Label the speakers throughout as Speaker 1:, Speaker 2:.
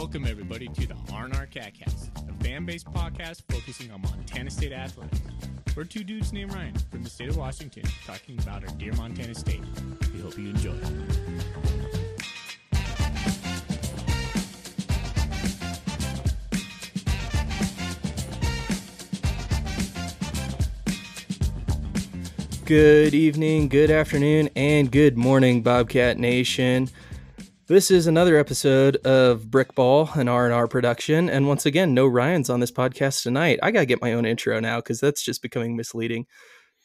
Speaker 1: Welcome, everybody, to the R&R Catcast, a fan-based podcast focusing on Montana State athletics. We're two dudes named Ryan from the state of Washington talking about our dear Montana State. We hope you enjoy.
Speaker 2: Good evening, good afternoon, and good morning, Bobcat Nation. This is another episode of Brickball, an R&R production, and once again, no Ryans on this podcast tonight. I gotta get my own intro now, because that's just becoming misleading.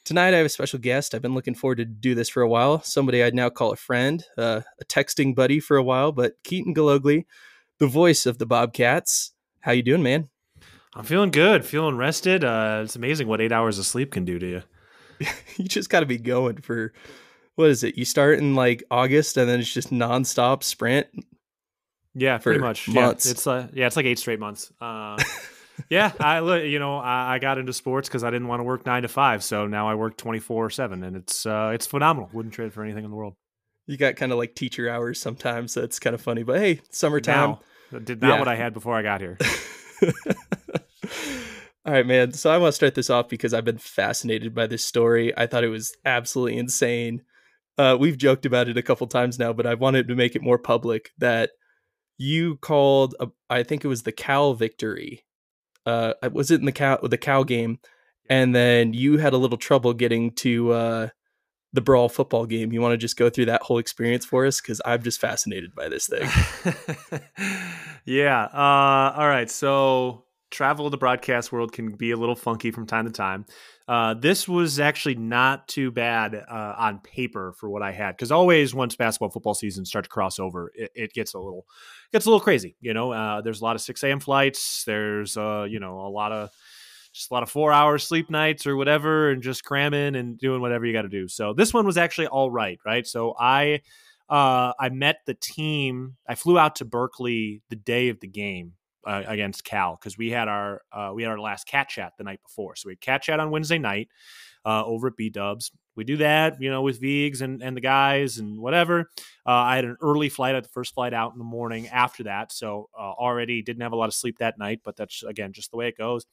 Speaker 2: Tonight, I have a special guest. I've been looking forward to do this for a while. Somebody I'd now call a friend, a texting buddy for a while, but Keaton Gillogly, the voice of the Bobcats. How you doing, man?
Speaker 3: I'm feeling good, feeling rested. It's amazing what 8 hours of sleep can do to you.
Speaker 2: You just got to be going for, what is it? You start in like August and then it's just nonstop sprint.
Speaker 3: Yeah, pretty much.
Speaker 2: Months.
Speaker 3: Yeah, it's like 8 straight months. Yeah, I got into sports because I didn't want to work 9 to 5. So now I work 24/7 and it's phenomenal. Wouldn't trade it for anything in the world.
Speaker 2: You got kind of like teacher hours sometimes. So it's kind of funny, but hey, summertime.
Speaker 3: Not what I had before I got here.
Speaker 2: All right, man. So I want to start this off because I've been fascinated by this story. I thought it was absolutely insane. We've joked about it a couple times now, but I wanted to make it more public that you called, I think it was the Cal victory. Was it in the Cal game? And then you had a little trouble getting to the Brawl football game. You want to just go through that whole experience for us? Because I'm just fascinated by this thing.
Speaker 3: Yeah. All right. So travel to the broadcast world can be a little funky from time to time. This was actually not too bad on paper for what I had, because always once basketball football season start to cross over, it gets a little crazy. There's a lot of 6 a.m. flights. There's a lot of 4-hour sleep nights or whatever, and just cramming and doing whatever you got to do. So this one was actually all right. So I met the team. I flew out to Berkeley the day of the game against Cal, because we had our last cat chat the night before. So we had cat chat on Wednesday night over at B-Dubs. We do that, with Vigs and the guys and whatever. I had an early flight. I had the first flight out in the morning after that. So already didn't have a lot of sleep that night, but that's, again, just the way it goes.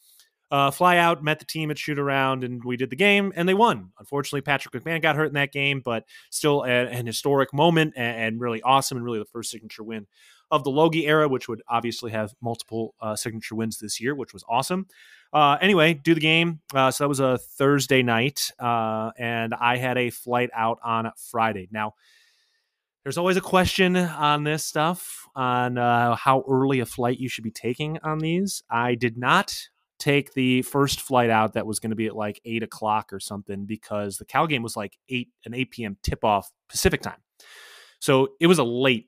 Speaker 3: Fly out, met the team at shoot around, and we did the game, and they won. Unfortunately, Patrick McMahon got hurt in that game, but still an historic moment and really awesome, and really the first signature win of the Logie era, which would obviously have multiple signature wins this year, which was awesome. Anyway, do the game. So that was a Thursday night, and I had a flight out on Friday. Now, there's always a question on this stuff, on how early a flight you should be taking on these. I did not take the first flight out that was going to be at like 8 o'clock or something, because the Cal game was like an 8 p.m. tip-off Pacific time. So it was a late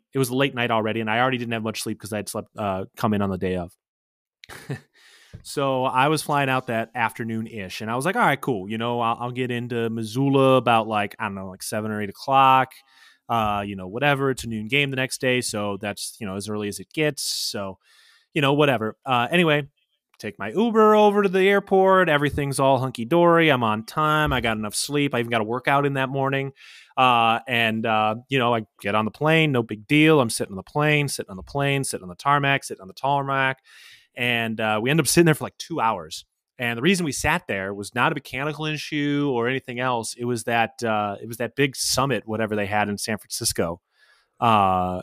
Speaker 3: night already, and I already didn't have much sleep because I had slept come in on the day of. So I was flying out that afternoon-ish, and I was like, all right, cool. I'll get into Missoula about like 7 or 8 o'clock. Whatever. It's a noon game the next day, so that's, as early as it gets. So, whatever. Anyway, take my Uber over to the airport. Everything's all hunky-dory. I'm on time. I got enough sleep. I even got a workout in that morning. I get on the plane. No big deal. I'm sitting on the plane, sitting on the tarmac. And we end up sitting there for like 2 hours. And the reason we sat there was not a mechanical issue or anything else. It was that big summit, whatever they had in San Francisco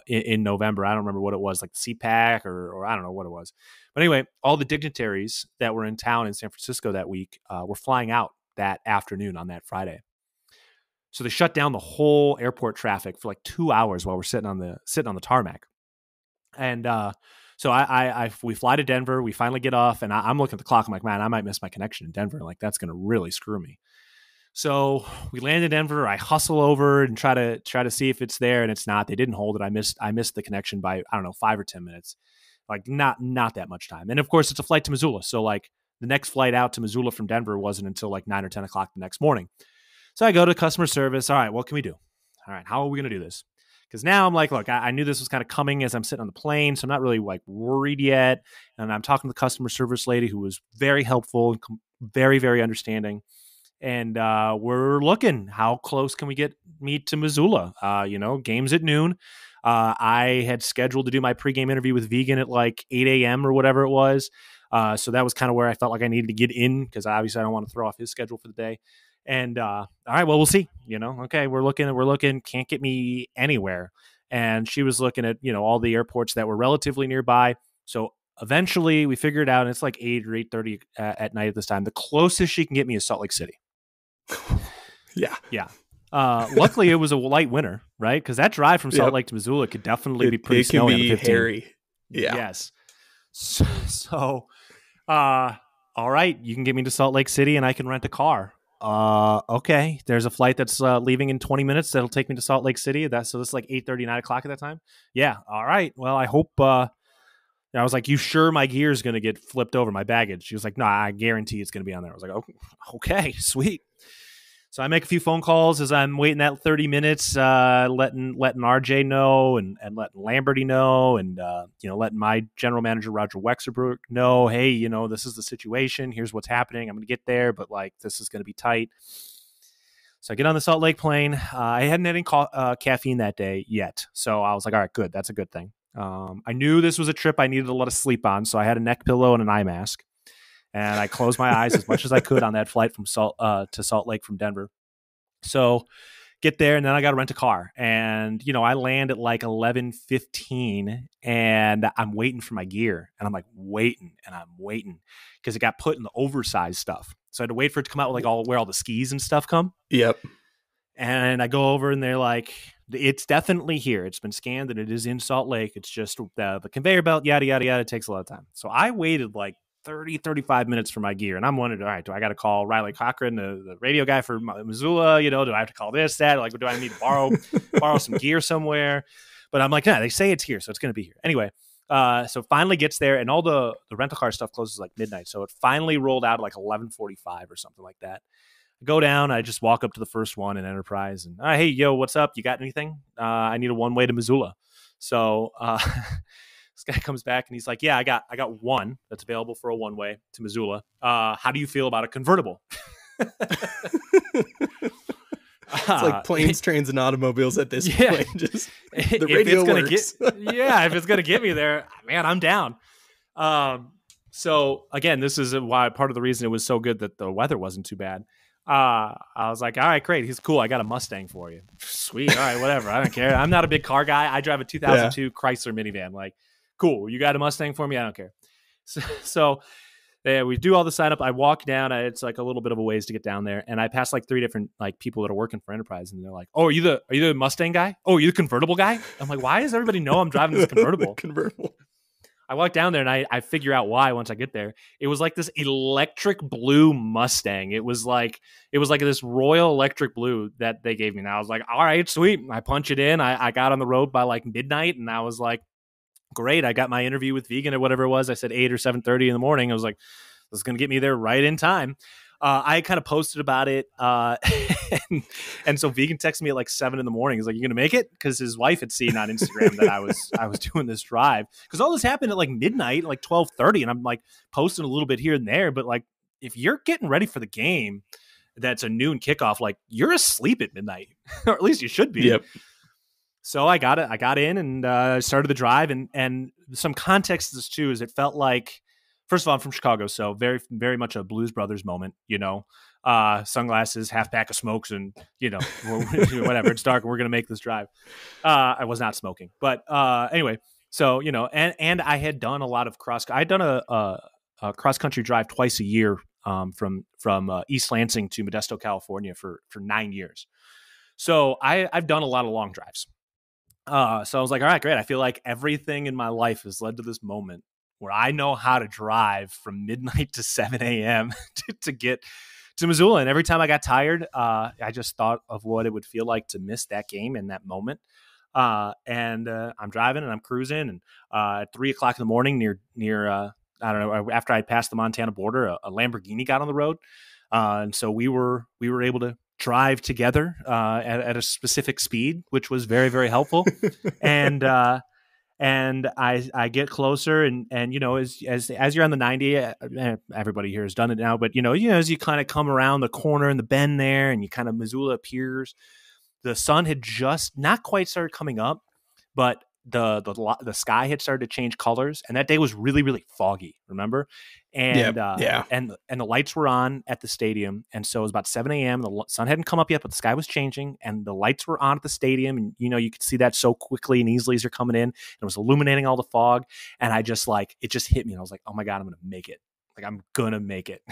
Speaker 3: in November. I don't remember what it was, like the CPAC or I don't know what it was. But anyway, all the dignitaries that were in town in San Francisco that week were flying out that afternoon on that Friday. So they shut down the whole airport traffic for like 2 hours while we're sitting on the tarmac. And so we fly to Denver. We finally get off, and I'm looking at the clock. I'm like, man, I might miss my connection in Denver. Like, that's going to really screw me. So we land in Denver. I hustle over and try to see if it's there, and it's not. They didn't hold it. I missed the connection by, I don't know, 5 or 10 minutes. Like, not that much time. And of course, it's a flight to Missoula. So like the next flight out to Missoula from Denver wasn't until like 9 or 10 o'clock the next morning. So I go to customer service. All right, what can we do? All right, how are we going to do this? Because now I'm like, look, I knew this was kind of coming as I'm sitting on the plane, so I'm not really like worried yet. And I'm talking to the customer service lady, who was very helpful and very, very understanding. And we're looking, how close can we get me to Missoula. Games at noon. I had scheduled to do my pregame interview with Vegan at like 8 a.m. or whatever it was. So that was kind of where I felt like I needed to get in because obviously I don't want to throw off his schedule for the day. And all right, well, we'll see. Okay, we're looking, can't get me anywhere. And she was looking at, all the airports that were relatively nearby. So eventually we figured out, and it's like 8 or 8:30 at night at this time. The closest she can get me is Salt Lake City.
Speaker 2: Yeah.
Speaker 3: Luckily, it was a light winter, right? Because that drive from Salt Lake to Missoula could definitely be pretty snowy.
Speaker 2: It can be hairy. Yeah.
Speaker 3: Yes. So, all right, you can get me to Salt Lake City and I can rent a car. Okay. There's a flight that's leaving in 20 minutes that'll take me to Salt Lake City. So this is like 8:30, 9 o'clock at that time. Yeah. All right. Well, I hope. I was like, you sure my gear is going to get flipped over, my baggage? She was like, no, I guarantee it's going to be on there. I was like, okay, sweet. So I make a few phone calls as I'm waiting that 30 minutes, letting RJ know and letting Lamberty know and, letting my general manager, Roger Wexerbrook, know, hey, this is the situation. Here's what's happening. I'm going to get there, but like this is going to be tight. So I get on the Salt Lake plane. I hadn't had any caffeine that day yet. So I was like, all right, good. That's a good thing. I knew this was a trip I needed a lot of sleep on. So I had a neck pillow and an eye mask. And I closed my eyes as much as I could on that flight from to Salt Lake from Denver. So get there, and then I got to rent a car. And, I land at like 11:15, and I'm waiting for my gear. And I'm like waiting because it got put in the oversized stuff. So I had to wait for it to come out with like where all the skis and stuff come.
Speaker 2: Yep.
Speaker 3: And I go over, and they're like, it's definitely here. It's been scanned, and it is in Salt Lake. It's just the conveyor belt, yada, yada, yada. It takes a lot of time. So I waited like 35 minutes for my gear. And I'm wondering, all right, do I got to call Riley Cochran, the radio guy for Missoula? Do I have to call this, that? Like, do I need to borrow some gear somewhere? But I'm like, nah, they say it's here, so it's going to be here. Anyway, so finally gets there, and all the rental car stuff closes like midnight. So it finally rolled out at like 11:45 or something like that. I go down, I just walk up to the first one in Enterprise, and hey, yo, what's up? You got anything? I need a one-way to Missoula. So this guy comes back and he's like, yeah, I got one that's available for a one-way to Missoula. How do you feel about a convertible?
Speaker 2: It's like planes, trains, and automobiles at this point. Just the radio works.
Speaker 3: If it's going to get me there, man, I'm down. So again, this is why part of the reason it was so good that the weather wasn't too bad. I was like, all right, great. He's cool. I got a Mustang for you. Sweet. All right, whatever. I don't care. I'm not a big car guy. I drive a 2002 Chrysler minivan. Like, cool. You got a Mustang for me? I don't care. So we do all the sign up. I walk down. It's like a little bit of a ways to get down there. And I pass like 3 different like people that are working for Enterprise. And they're like, oh, are you the Mustang guy? Oh, are you the convertible guy? I'm like, why does everybody know I'm driving this convertible?
Speaker 2: Convertible.
Speaker 3: I walk down there and I figure out why once I get there. It was like this electric blue Mustang. It was like this royal electric blue that they gave me. And I was like, all right, sweet. I punch it in. I got on the road by like midnight, and I was like, great. I got my interview with Vegan or whatever it was. I said 8 or 7:30 in the morning. I was like, this is going to get me there right in time. I kind of posted about it. And so Vegan texted me at like 7 in the morning. He's like, you going to make it? Because his wife had seen on Instagram that I was doing this drive. Because all this happened at like midnight, like 12:30. And I'm like posting a little bit here and there. But like, if you're getting ready for the game, that's a noon kickoff, like you're asleep at midnight, or at least you should be.
Speaker 2: Yep.
Speaker 3: So I got it. I got in and started the drive. And some context to this too is it felt like, first of all, I'm from Chicago, so very, very much a Blues Brothers moment, sunglasses, half pack of smokes, and, whatever. It's dark. We're going to make this drive. I was not smoking. But anyway, so, and I had done a lot of I'd done a cross-country drive twice a year from East Lansing to Modesto, California for 9 years. So I've done a lot of long drives. So I was like, all right, great. I feel like everything in my life has led to this moment where I know how to drive from midnight to 7 a.m. to get to Missoula. And every time I got tired, I just thought of what it would feel like to miss that game in that moment. And I'm driving and I'm cruising. And at 3 o'clock in the morning near I don't know, after I passed the Montana border, a Lamborghini got on the road. And so we were able to drive together at a specific speed, which was very, very helpful. And I get closer and as you're on the 90, everybody here has done it now, but as you kind of come around the corner in the bend there and you kind of Missoula appears, the sun had just not quite started coming up, but the sky had started to change colors, and that day was really, really foggy. Remember? And and the lights were on at the stadium, and so it was about 7 a.m. The sun hadn't come up yet, but the sky was changing, and the lights were on at the stadium, and you could see that so quickly and easily as they're coming in, and it was illuminating all the fog, and I just it just hit me, and I was like, oh my God, I'm gonna make it. Like, I'm gonna make it.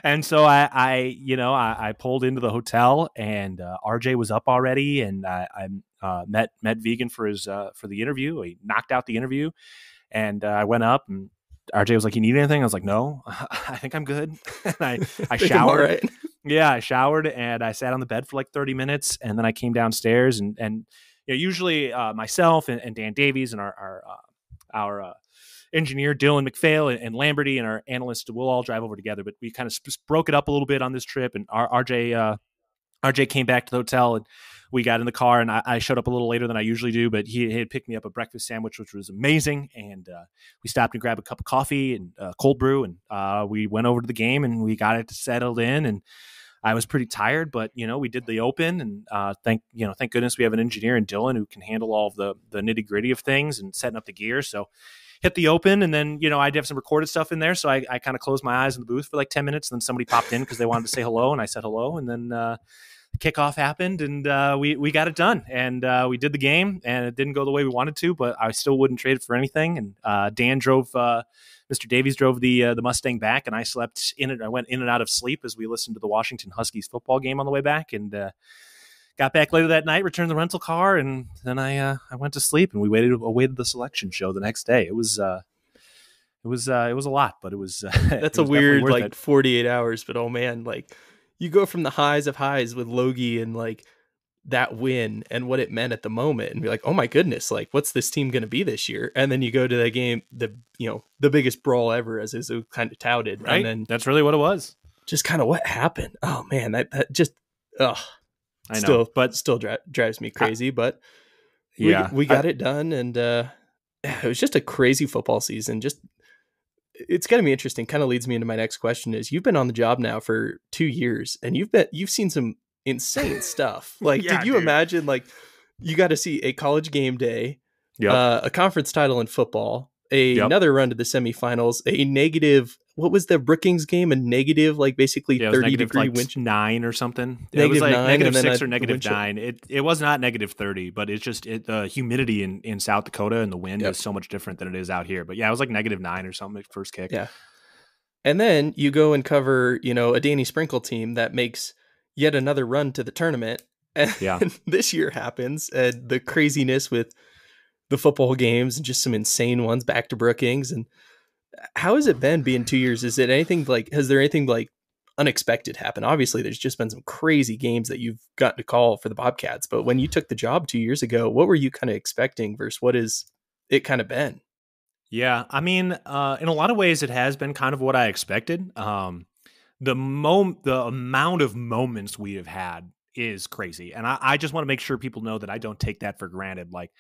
Speaker 3: And so I pulled into the hotel, and RJ was up already, and I met Vegan for the interview. He knocked out the interview, and I went up, and RJ was like, "You need anything?" I was like, "No, I think I'm good." And I showered.
Speaker 2: Right.
Speaker 3: Yeah, I showered, and I sat on the bed for like 30 minutes, and then I came downstairs, and usually myself and Dan Davies and our engineer Dylan McPhail and Lamberty and our analyst, we'll all drive over together, but we kind of broke it up a little bit on this trip, and RJ came back to the hotel, and we got in the car, and I showed up a little later than I usually do, but he had picked me up a breakfast sandwich, which was amazing. And we stopped and grabbed a cup of coffee and cold brew, and we went over to the game, and we got it settled in. And I was pretty tired, but we did the open, and thank goodness we have an engineer in Dylan who can handle all of the nitty gritty of things and setting up the gear. So hit the open, and then I'd have some recorded stuff in there, so I kind of closed my eyes in the booth for like 10 minutes, and then somebody popped in because they wanted to say hello, and I said hello, and then kickoff happened, and we got it done, and we did the game, and it didn't go the way we wanted to, but I still wouldn't trade it for anything. And Dan drove, Mr. Davies drove the Mustang back, and I slept in it. I went in and out of sleep as we listened to the Washington Huskies football game on the way back, and got back later that night, returned the rental car, and then I went to sleep, and we awaited the selection show the next day. It was a lot, but it was
Speaker 2: that's a weird like 48 hours, but oh man, like you go from the highs of highs with Logie and like that win and what it meant at the moment, and be like, oh my goodness, like what's this team going to be this year? And then you go to that game, the biggest brawl ever, as is kind of touted,
Speaker 3: right?
Speaker 2: And then
Speaker 3: that's really what it was.
Speaker 2: Just kind of what happened. Oh man, that just
Speaker 3: I know,
Speaker 2: but still drives me crazy. But we got it done, and it was just a crazy football season. Just it's going to be interesting. Kind of leads me into my next question: is you've been on the job now for 2 years, and you've seen some insane stuff. Like, did you imagine like you got to see a college game day, a conference title in football, another run to the semifinals, a negative? What was the Brookings game? A negative, like basically 30-degree wind
Speaker 3: 9 or something.
Speaker 2: Negative
Speaker 3: it was like
Speaker 2: 9,
Speaker 3: -6 or -9. It was not -30, but it's just the humidity in South Dakota and the wind is so much different than it is out here. But yeah, it was like -9 or something at first kick.
Speaker 2: Yeah. And then you go and cover, a Danny Sprinkle team that makes yet another run to the tournament. And this year happens, and the craziness with the football games and just some insane ones back to Brookings. And how has it been being 2 years? Has there anything like unexpected happen? Obviously there's just been some crazy games that you've gotten to call for the Bobcats, but when you took the job 2 years ago, what were you kind of expecting versus what is it kind of been?
Speaker 3: Yeah. I mean, in a lot of ways it has been kind of what I expected. The amount of moments we have had is crazy. And I just want to make sure people know that I don't take that for granted. Like,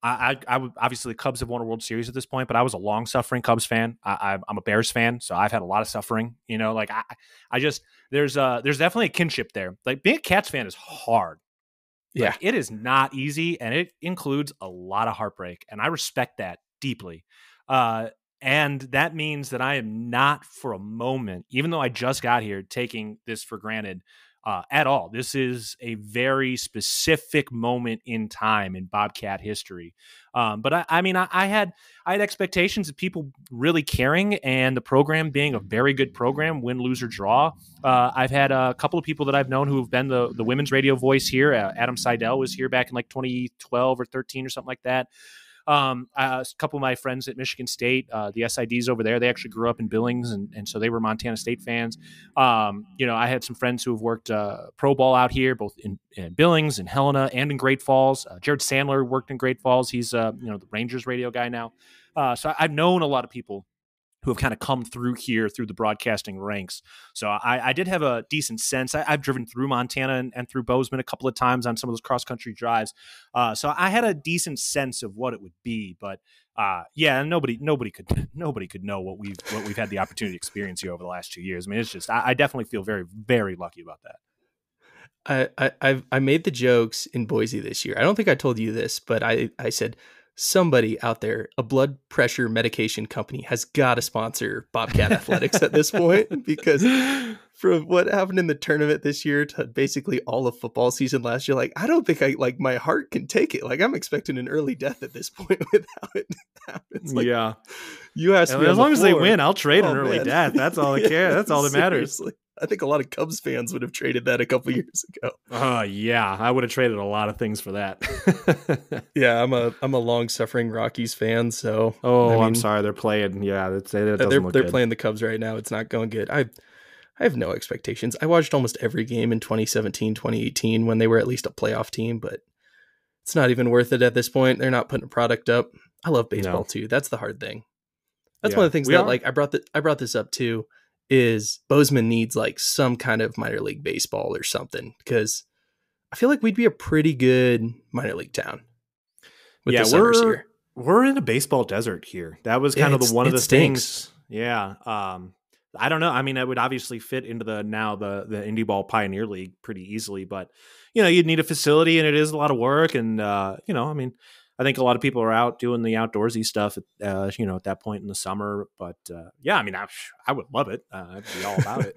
Speaker 3: I obviously the Cubs have won a World Series at this point, but I was a long suffering Cubs fan. I'm a Bears fan, so I've had a lot of suffering. Like I just there's definitely a kinship there. Like being a Cats fan is hard.
Speaker 2: Yeah,
Speaker 3: like, it is not easy, and it includes a lot of heartbreak, and I respect that deeply. And that means that I am not for a moment, even though I just got here, taking this for granted. At all. This is a very specific moment in time in Bobcat history. But I had expectations of people really caring and the program being a very good program, win, lose, or draw. I've had a couple of people that I've known who have been the women's radio voice here. Adam Seidel was here back in like 2012 or 13 or something like that. A couple of my friends at Michigan State, the SIDs over there, they actually grew up in Billings, and so they were Montana State fans. I had some friends who have worked pro ball out here, both in Billings and Helena and in Great Falls. Jared Sandler worked in Great Falls. He's the Rangers radio guy now. So I've known a lot of people who have kind of come through here through the broadcasting ranks. So I did have a decent sense. I've driven through Montana and through Bozeman a couple of times on some of those cross-country drives. So I had a decent sense of what it would be, but nobody could know what we've had the opportunity to experience here over the last 2 years. I mean, it's just, I definitely feel very, very lucky about that.
Speaker 2: I made the jokes in Boise this year. I don't think I told you this, but I said somebody out there, a blood pressure medication company, has got to sponsor Bobcat Athletics at this point, because from what happened in the tournament this year to basically all of football season last year, like, I don't think my heart can take it. Like, I'm expecting an early death at this point with how it happens. Like,
Speaker 3: yeah.
Speaker 2: You asked me
Speaker 3: as long as they
Speaker 2: floor,
Speaker 3: win, I'll trade an early death. That's all I care. That's all that matters.
Speaker 2: Seriously. I think a lot of Cubs fans would have traded that a couple years ago.
Speaker 3: Yeah, I would have traded a lot of things for that.
Speaker 2: Yeah, I'm a long-suffering Rockies fan, so
Speaker 3: I'm sorry, they're playing. Yeah,
Speaker 2: they're playing the Cubs right now. It's not going good. I have no expectations. I watched almost every game in 2017, 2018 when they were at least a playoff team, but it's not even worth it at this point. They're not putting a product up. I love baseball too. That's the hard thing. That's one of the things I brought this up too. Is Bozeman needs like some kind of minor league baseball or something, because I feel like we'd be a pretty good minor league town.
Speaker 3: We're in a baseball desert here. That was kind of one of the things. Yeah. I don't know. I mean, it would obviously fit into the Indie Ball Pioneer League pretty easily, but you'd need a facility, and it is a lot of work. And I mean, I think a lot of people are out doing the outdoorsy stuff, at that point in the summer. But I mean, I would love it. I'd be all about it.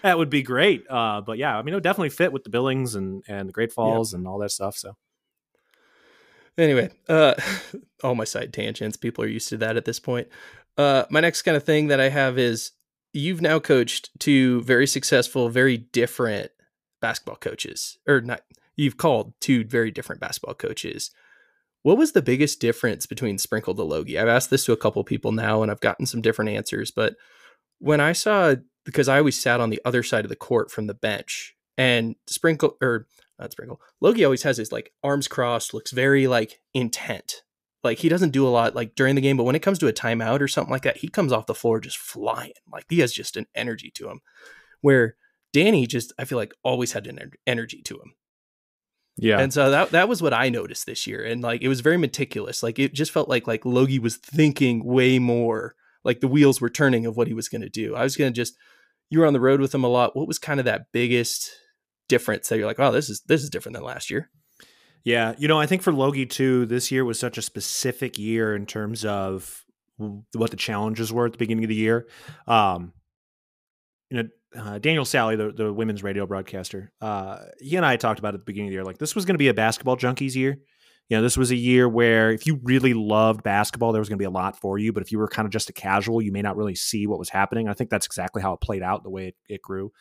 Speaker 3: That would be great. But yeah, I mean, it would definitely fit with the Billings and the Great Falls and all that stuff. So
Speaker 2: anyway, all my side tangents, people are used to that at this point. My next kind of thing that I have is, you've now coached two very successful, very different basketball coaches, or not. You've called two very different basketball coaches. What was the biggest difference between Sprinkle to Logie? I've asked this to a couple people now, and I've gotten some different answers. But when I saw, because I always sat on the other side of the court from the bench, and Logie always has his like arms crossed, looks very like intent. Like, he doesn't do a lot like during the game, but when it comes to a timeout or something like that, he comes off the floor just flying. Like, he has just an energy to him, where Danny just, I feel like, always had an energy to him.
Speaker 3: Yeah.
Speaker 2: And so that was what I noticed this year. And like, it was very meticulous. Like, it just felt like Logie was thinking way more, like the wheels were turning of what he was going to do. You were on the road with him a lot. What was kind of that biggest difference that you're like, oh, this is different than last year?
Speaker 3: Yeah. I think for Logie too, this year was such a specific year in terms of what the challenges were at the beginning of the year. Daniel Sally, the women's radio broadcaster, he and I talked about at the beginning of the year, like, this was going to be a basketball junkies year. This was a year where if you really loved basketball, there was going to be a lot for you. But if you were kind of just a casual, you may not really see what was happening. I think that's exactly how it played out, the way it grew.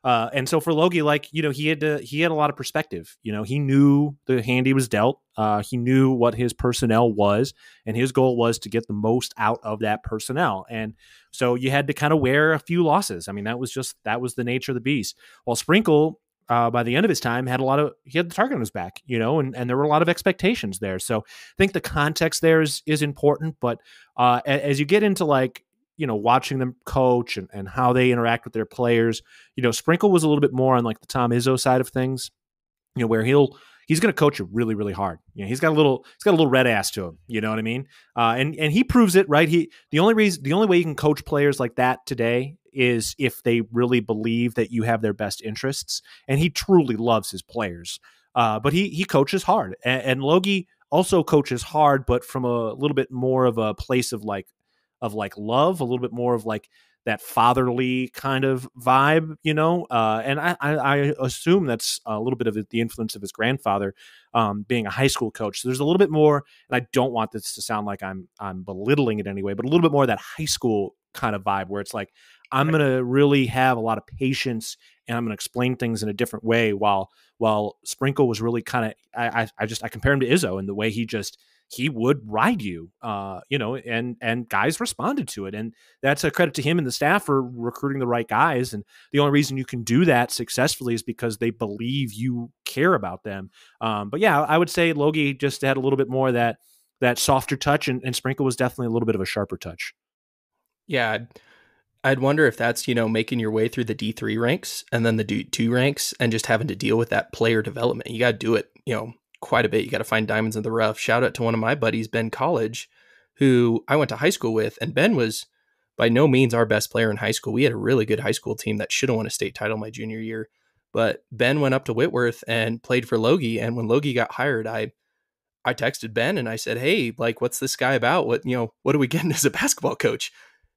Speaker 3: And so for Logie, like, he had a lot of perspective. He knew the hand he was dealt. He knew what his personnel was, and his goal was to get the most out of that personnel. And so you had to kind of wear a few losses. I mean, that was the nature of the beast. While Sprinkle, by the end of his time, he had the target on his back, and there were a lot of expectations there. So I think the context there is important. But as you get into like, watching them coach and how they interact with their players, Sprinkle was a little bit more on like the Tom Izzo side of things, where he's going to coach you really, really hard. He's got a little red ass to him. You know what I mean? And he proves it, right? The only way you can coach players like that today is if they really believe that you have their best interests, and he truly loves his players. But he coaches hard, and Logie also coaches hard, but from a little bit more of a place of love, a little bit more of like that fatherly kind of vibe, and I assume that's a little bit of the influence of his grandfather, being a high school coach. So there's a little bit more, and I don't want this to sound like I'm belittling it anyway, but a little bit more of that high school kind of vibe, where it's like, I'm going to really have a lot of patience, and I'm going to explain things in a different way, while Sprinkle was really kind of, I compare him to Izzo in the way he would ride you, and guys responded to it. And that's a credit to him and the staff for recruiting the right guys. And the only reason you can do that successfully is because they believe you care about them. But yeah, I would say Logie just had a little bit more of that softer touch, and Sprinkle was definitely a little bit of a sharper touch.
Speaker 2: Yeah. I'd wonder if that's, making your way through the D3 ranks and then the D2 ranks, and just having to deal with that player development. You got to do it, quite a bit. You got to find diamonds in the rough. Shout out to one of my buddies, Ben College, who I went to high school with, and Ben was by no means our best player in high school. We had a really good high school team that should have won a state title my junior year, But Ben went up to Whitworth and played for Logie. And when Logie got hired, I texted Ben and I said, "Hey, like, what's this guy about? What are we getting as a basketball coach?"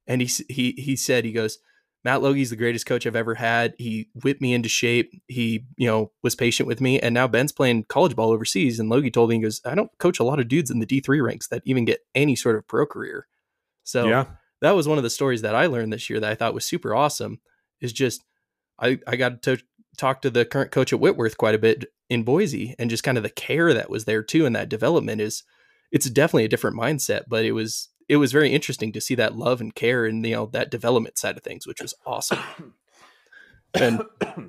Speaker 2: And he said, he goes, "Matt Logie's the greatest coach I've ever had. He whipped me into shape. He, was patient with me. And now Ben's playing college ball overseas." And Logie told me, he goes, "I don't coach a lot of dudes in the D3 ranks that even get any sort of pro career." So that was one of the stories that I learned this year that I thought was super awesome. Is just, I got to talk to the current coach at Whitworth quite a bit in Boise, and just kind of the care that was there too. And that development it's definitely a different mindset, but it was very interesting to see that love and care and, that development side of things, which was awesome. And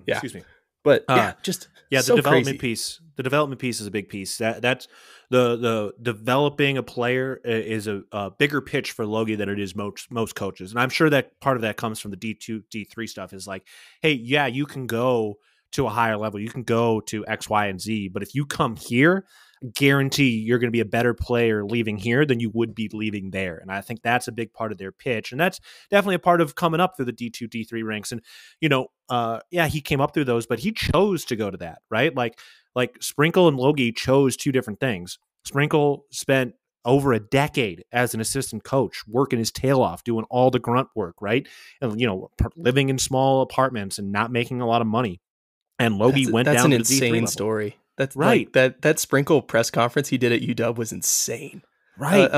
Speaker 2: yeah,
Speaker 3: excuse me.
Speaker 2: But
Speaker 3: the development piece. The development piece is a big piece. That's the developing a player is a bigger pitch for Logie than it is most coaches. And I'm sure that part of that comes from the D2, D3 stuff is like, hey, yeah, you can go to a higher level. You can go to X, Y, and Z. But if you come here, guarantee you're going to be a better player leaving here than you would be leaving there. And I think that's a big part of their pitch. And that's definitely a part of coming up through the D2, D3 ranks. And, he came up through those, but he chose to go to that, right? Like Sprinkle and Logie chose two different things. Sprinkle spent over a decade as an assistant coach, working his tail off, doing all the grunt work, right? And, living in small apartments and not making a lot of money. And Logie went down to the D3 level. That's an insane
Speaker 2: story. That's
Speaker 3: right.
Speaker 2: Like that Sprinkle press conference he did at UW was insane.
Speaker 3: Right.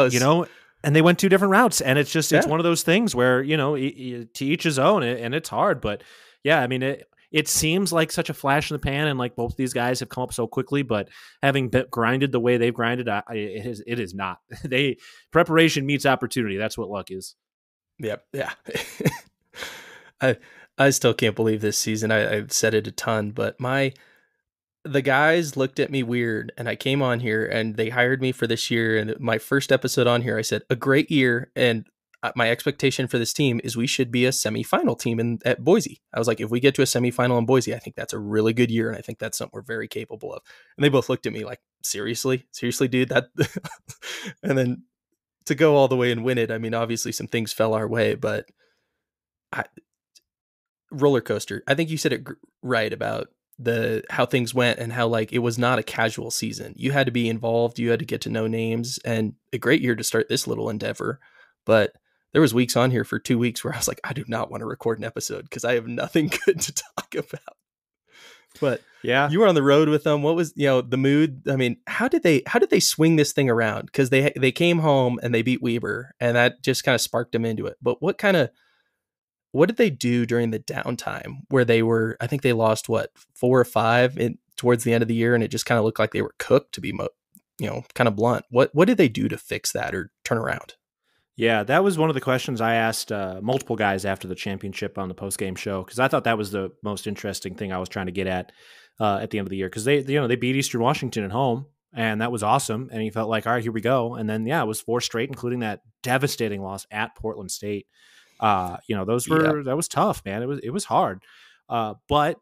Speaker 3: And they went two different routes, and it's just, it's one of those things where, to each his own, and it's hard, but yeah, I mean, it seems like such a flash in the pan, and like both these guys have come up so quickly, but having grinded the way they've grinded, it is not. Preparation meets opportunity. That's what luck is.
Speaker 2: Yep. Yeah. I still can't believe this season. I've said it a ton, but the guys looked at me weird, and I came on here and they hired me for this year. And my first episode on here, I said, a great year. And my expectation for this team is we should be a semifinal team at Boise. I was like, if we get to a semifinal in Boise, I think that's a really good year. And I think that's something we're very capable of. And they both looked at me like, seriously, dude, that, and then to go all the way and win it. I mean, obviously some things fell our way, but roller coaster. I think you said it right about how things went and how like it was not a casual season. You had to be involved. You had to get to know names, and a great year to start this little endeavor. But there was weeks on here for 2 weeks where I was like, I do not want to record an episode because I have nothing good to talk about. But yeah, you were on the road with them. What was, the mood? I mean, how did they swing this thing around? Because they came home and they beat Weber, and that just kind of sparked them into it. But what did they do during the downtime where I think they lost 4 or 5 towards the end of the year, and it just kind of looked like they were cooked, to be kind of blunt. What did they do to fix that or turn around?
Speaker 3: Yeah, that was one of the questions I asked multiple guys after the championship on the post-game show, because I thought that was the most interesting thing I was trying to get at the end of the year, because they beat Eastern Washington at home, and that was awesome. And he felt like, all right, here we go. And then it was 4 straight, including that devastating loss at Portland State. That was tough, man. It was hard. But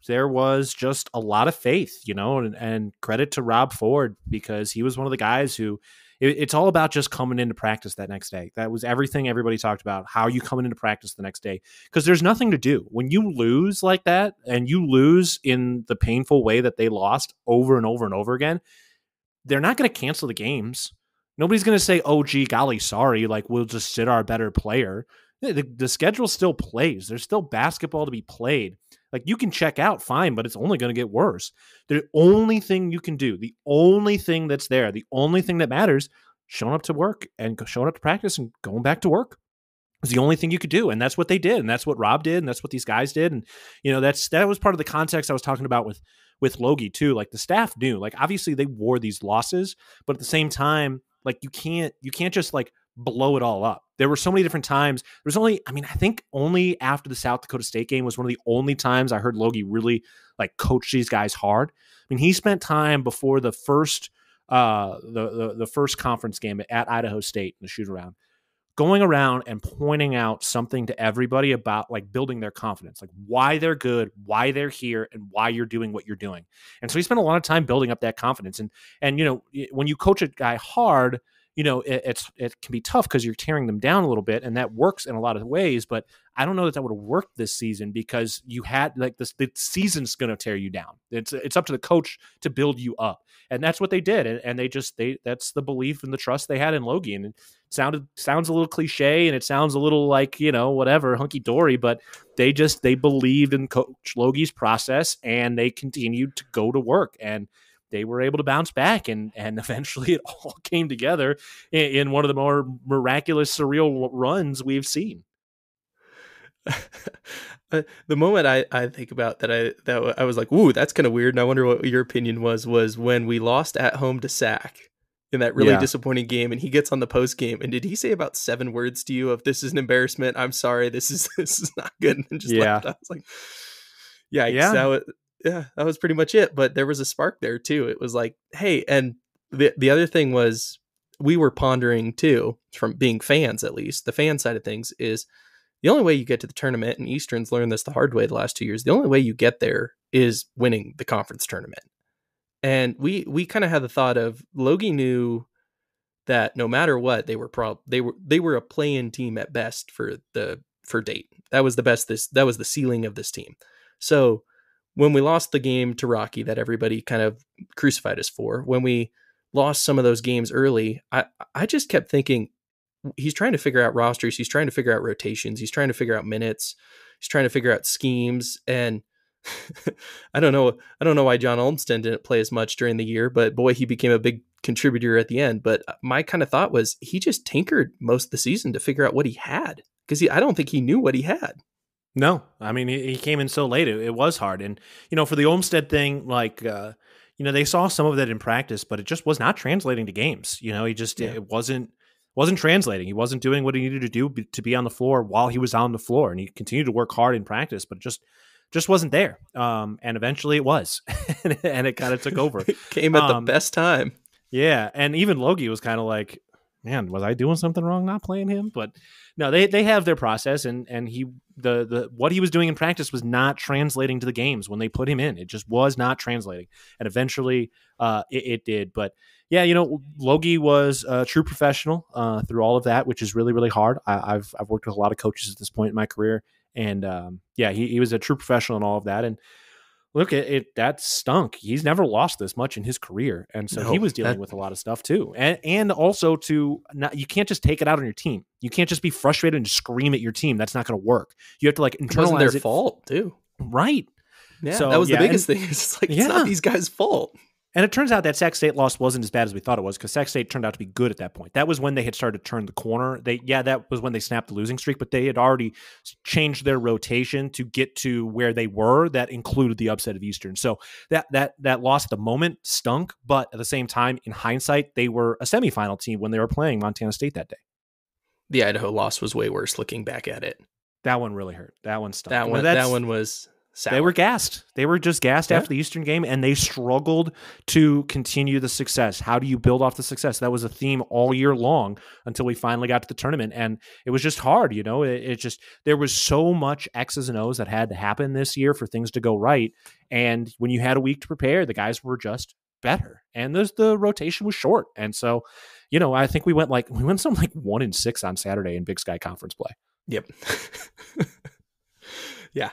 Speaker 3: there was just a lot of faith, and credit to Rob Ford, because he was one of the guys who it's all about just coming into practice that next day. That was everything everybody talked about. How are you coming into practice the next day? Because there's nothing to do when you lose like that, and you lose in the painful way that they lost over and over and over again. They're not going to cancel the games. Nobody's going to say, oh, gee, golly, sorry, like we'll just sit our better player. The schedule still plays. There's still basketball to be played. Like, you can check out, fine, but it's only going to get worse. The only thing you can do, the only thing that's there, the only thing that matters, showing up to work and showing up to practice and going back to work is the only thing you could do. And that's what they did. And that's what Rob did. And that's what these guys did. And, that was part of the context I was talking about with Logie too. Like, the staff knew, like, obviously they wore these losses, but at the same time, like, you can't just like blow it all up. There were so many different times. I think only after the South Dakota State game was one of the only times I heard Logie really like coach these guys hard. I mean, he spent time before the first the first conference game at Idaho State in the shoot around, going around and pointing out something to everybody about like building their confidence, like why they're good, why they're here, and why you're doing what you're doing. And so he spent a lot of time building up that confidence. And when you coach a guy hard, it can be tough because you're tearing them down a little bit, and that works in a lot of ways. But I don't know that would have worked this season because you had the season's going to tear you down. It's up to the coach to build you up, and that's what they did. And that's the belief and the trust they had in Logie. And it sounds a little cliche, and it sounds a little like whatever hunky dory, but they believed in Coach Logie's process, and they continued to go to work, and they were able to bounce back, and eventually it all came together in one of the more miraculous, surreal runs we've seen.
Speaker 2: The moment I think about that I was like, ooh, that's kind of weird, and I wonder what your opinion was when we lost at home to Zack in that really disappointing game, and he gets on the post game, and did he say about 7 words to you of "this is an embarrassment, I'm sorry, this is not good," and just left? I was like, that was pretty much it. But there was a spark there too. It was like, hey, and the other thing was, we were pondering too, from being fans, at least the fan side of things, is the only way you get to the tournament, and Eastern's learned this the hard way the last 2 years, the only way you get there is winning the conference tournament. And we kind of had the thought of, Logie knew that no matter what, they were a play-in team at best for Dayton. That was the best. That was the ceiling of this team. So when we lost the game to Rocky that everybody kind of crucified us for, when we lost some of those games early, I just kept thinking, he's trying to figure out rosters, he's trying to figure out rotations, he's trying to figure out minutes, he's trying to figure out schemes, and I don't know why John Olmsted didn't play as much during the year, but boy, he became a big contributor at the end. But my kind of thought was, he just tinkered most of the season to figure out what he had, because I don't think he knew what he had.
Speaker 3: No, I mean, he came in so late. It was hard. And, for the Olmsted thing, they saw some of that in practice, but it just was not translating to games. It wasn't translating. He wasn't doing what he needed to do to be on the floor while he was on the floor. And he continued to work hard in practice, but just wasn't there. And eventually it was, and it kind of took over.
Speaker 2: It came at the best time.
Speaker 3: Yeah. And even Logie was kind of like, man, was I doing something wrong not playing him? But no, they have their process, and he what he was doing in practice was not translating to the games when they put him in. It just was not translating, and eventually it did. But yeah, Logie was a true professional through all of that, which is really, really hard. I've worked with a lot of coaches at this point in my career, and he was a true professional in all of that. And look, that stunk. He's never lost this much in his career. And so he was dealing with a lot of stuff too. And also you can't just take it out on your team. You can't just be frustrated and scream at your team. That's not going to work. You have to internalize it.
Speaker 2: Wasn't their fault too.
Speaker 3: Right.
Speaker 2: Yeah. So, that was the biggest thing. It's like, it's not these guys' fault.
Speaker 3: And it turns out that Sac State loss wasn't as bad as we thought it was, because Sac State turned out to be good at that point. That was when they had started to turn the corner. That was when they snapped the losing streak, but they had already changed their rotation to get to where they were. That included the upset of Eastern. So that loss at the moment stunk, but at the same time, in hindsight, they were a semifinal team when they were playing Montana State that day.
Speaker 2: The Idaho loss was way worse looking back at it.
Speaker 3: That one really hurt. That one stunk.
Speaker 2: That one was sour.
Speaker 3: They were gassed. They were just gassed after the Eastern game, and they struggled to continue the success. How do you build off the success? That was a theme all year long until we finally got to the tournament, and it was just hard. There was so much X's and O's that had to happen this year for things to go right, and when you had a week to prepare, the guys were just better, and the rotation was short, and so I think we went something like 1-6 on Saturday in Big Sky Conference play.
Speaker 2: Yep. Yeah,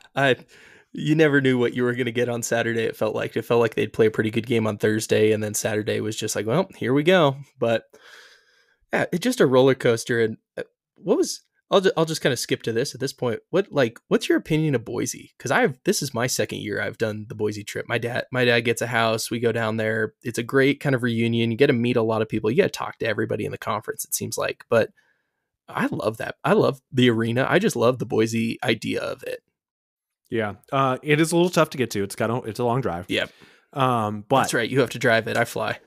Speaker 2: you never knew what you were going to get on Saturday. It felt like they'd play a pretty good game on Thursday, and then Saturday was just like, well, here we go. But yeah, it's just a roller coaster. And I'll just kind of skip to this at this point. What's your opinion of Boise? Because this is my second year I've done the Boise trip. My dad gets a house. We go down there. It's a great kind of reunion. You get to meet a lot of people. You get to talk to everybody in the conference, it seems like. But I love that. I love the arena. I just love the Boise idea of it.
Speaker 3: Yeah, it is a little tough to get to. It's a long drive.
Speaker 2: Yep.
Speaker 3: But
Speaker 2: that's right. You have to drive it. I fly.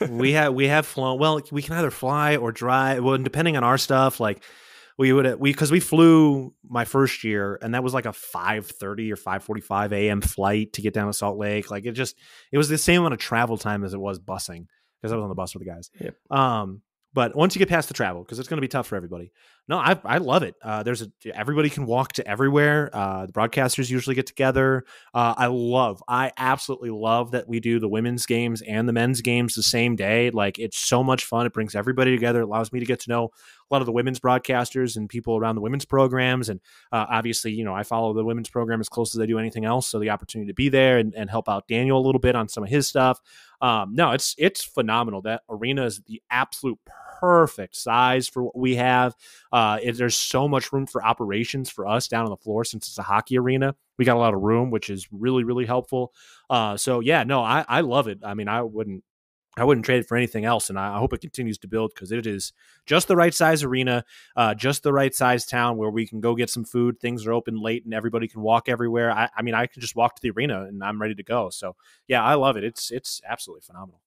Speaker 3: we have flown. Well, we can either fly or drive. Well, depending on our stuff, because we flew my first year, and that was like a 5:30 or 5:45 a.m. flight to get down to Salt Lake. It was the same amount of travel time as it was busing, because I was on the bus with the guys.
Speaker 2: Yep.
Speaker 3: But once you get past the travel, because it's going to be tough for everybody, No, I love it. Everybody can walk to everywhere. The broadcasters usually get together. I absolutely love that we do the women's games and the men's games the same day. Like, it's so much fun. It brings everybody together. It allows me to get to know a lot of the women's broadcasters and people around the women's programs. And obviously, I follow the women's program as close as I do anything else. So the opportunity to be there and help out Daniel a little bit on some of his stuff. No, it's phenomenal. That arena is the absolute perfect size for what we have. There's so much room for operations for us down on the floor since it's a hockey arena. We got a lot of room, which is really, really helpful. So yeah, no, I love it. I mean, I wouldn't trade it for anything else, and I hope it continues to build because it is just the right size arena, just the right size town where we can go get some food. Things are open late, and everybody can walk everywhere. I mean, I can just walk to the arena, and I'm ready to go. So yeah, I love it. It's absolutely phenomenal.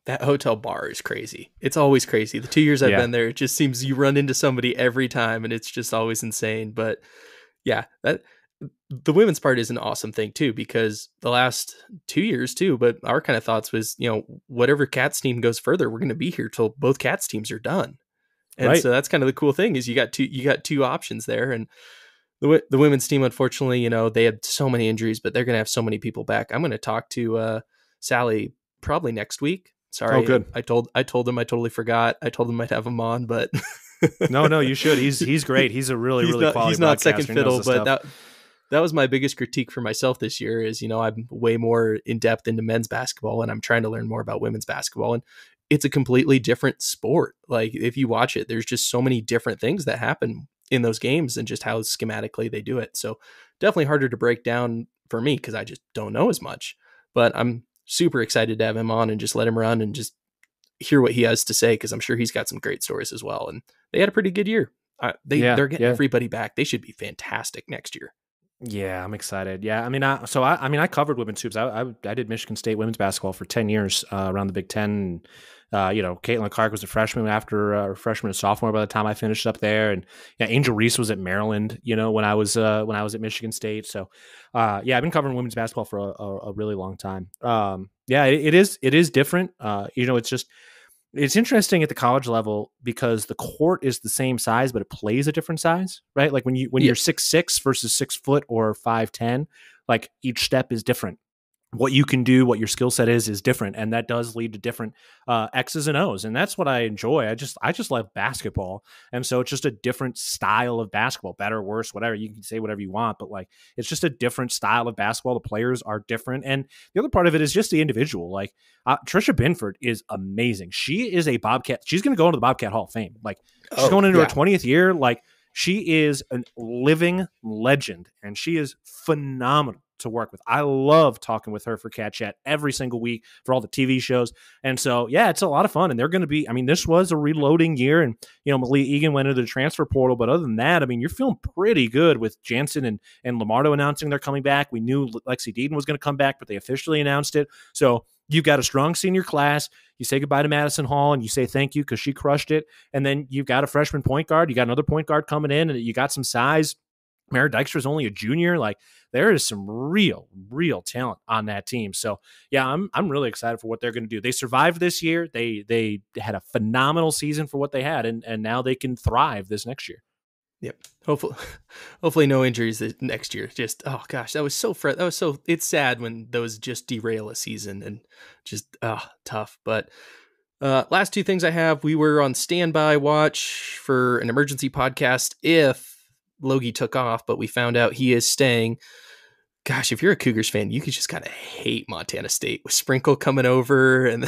Speaker 2: That hotel bar is crazy. It's always crazy. The 2 years I've been there, it just seems you run into somebody every time, and it's just always insane. But yeah, the women's part is an awesome thing too, because the last 2 years too, but our kind of thoughts was, whatever Cats team goes further, we're going to be here till both Cats teams are done. And right. So that's kind of the cool thing is you got two options there. And the women's team, unfortunately, they had so many injuries, but they're going to have so many people back. I'm going to talk to Sally probably next week. Sorry.
Speaker 3: Oh, good.
Speaker 2: I told him I totally forgot. I told him I'd have him on, but
Speaker 3: no, you should. He's great. He's a really quality.
Speaker 2: He's not second fiddle, but that was my biggest critique for myself this year is, I'm way more in depth into men's basketball and I'm trying to learn more about women's basketball. And it's a completely different sport. Like if you watch it, there's just so many different things that happen in those games and just how schematically they do it. So definitely harder to break down for me because I just don't know as much, but I'm super excited to have him on and just let him run and just hear what he has to say. Cause I'm sure he's got some great stories as well. And they had a pretty good year. They're getting everybody back. They should be fantastic next year.
Speaker 3: Yeah, I'm excited. Yeah, I mean, I covered women's hoops. I did Michigan State women's basketball for 10 years around the Big Ten. Caitlin Clark was a freshman after freshman and sophomore by the time I finished up there, and Angel Reese was at Maryland. When I was at Michigan State. So, I've been covering women's basketball for a really long time. It is different. It's interesting at the college level because the court is the same size, but it plays a different size, right? Like when you're 6'6" versus 6 foot or 5'10", like each step is different. What you can do, what your skill set is different. And that does lead to different X's and O's. And that's what I enjoy. I just love basketball. And so it's just a different style of basketball, better, worse, whatever. You can say whatever you want, but like, it's just a different style of basketball. The players are different. And the other part of it is just the individual. Like Trisha Binford is amazing. She is a Bobcat. She's going to go into the Bobcat Hall of Fame. Like she's going into her 20th year. Like she is a living legend and she is phenomenal to work with. I love talking with her for Cat Chat every single week for all the TV shows. And so, yeah, it's a lot of fun. And they're going to be, this was a reloading year and, Malia Egan went into the transfer portal. But other than that, you're feeling pretty good with Jansen and Lamardo announcing they're coming back. We knew Lexi Deaton was going to come back, but they officially announced it. So you've got a strong senior class. You say goodbye to Madison Hall and you say thank you because she crushed it. And then you've got a freshman point guard. You got another point guard coming in and you got some size. Mara Dykstra is only a junior. Like there is some real talent on that team. So yeah, I'm really excited for what they're going to do. They survived this year. They had a phenomenal season for what they had, and now they can thrive this next year.
Speaker 2: Yep. Hopefully no injuries next year. Just that was so it's sad when those just derail a season and just tough. But last two things I have, we were on standby watch for an emergency podcast if Logie took off, but we found out he is staying. Gosh, if you're a Cougars fan, you could just kind of hate Montana State with Sprinkle coming over and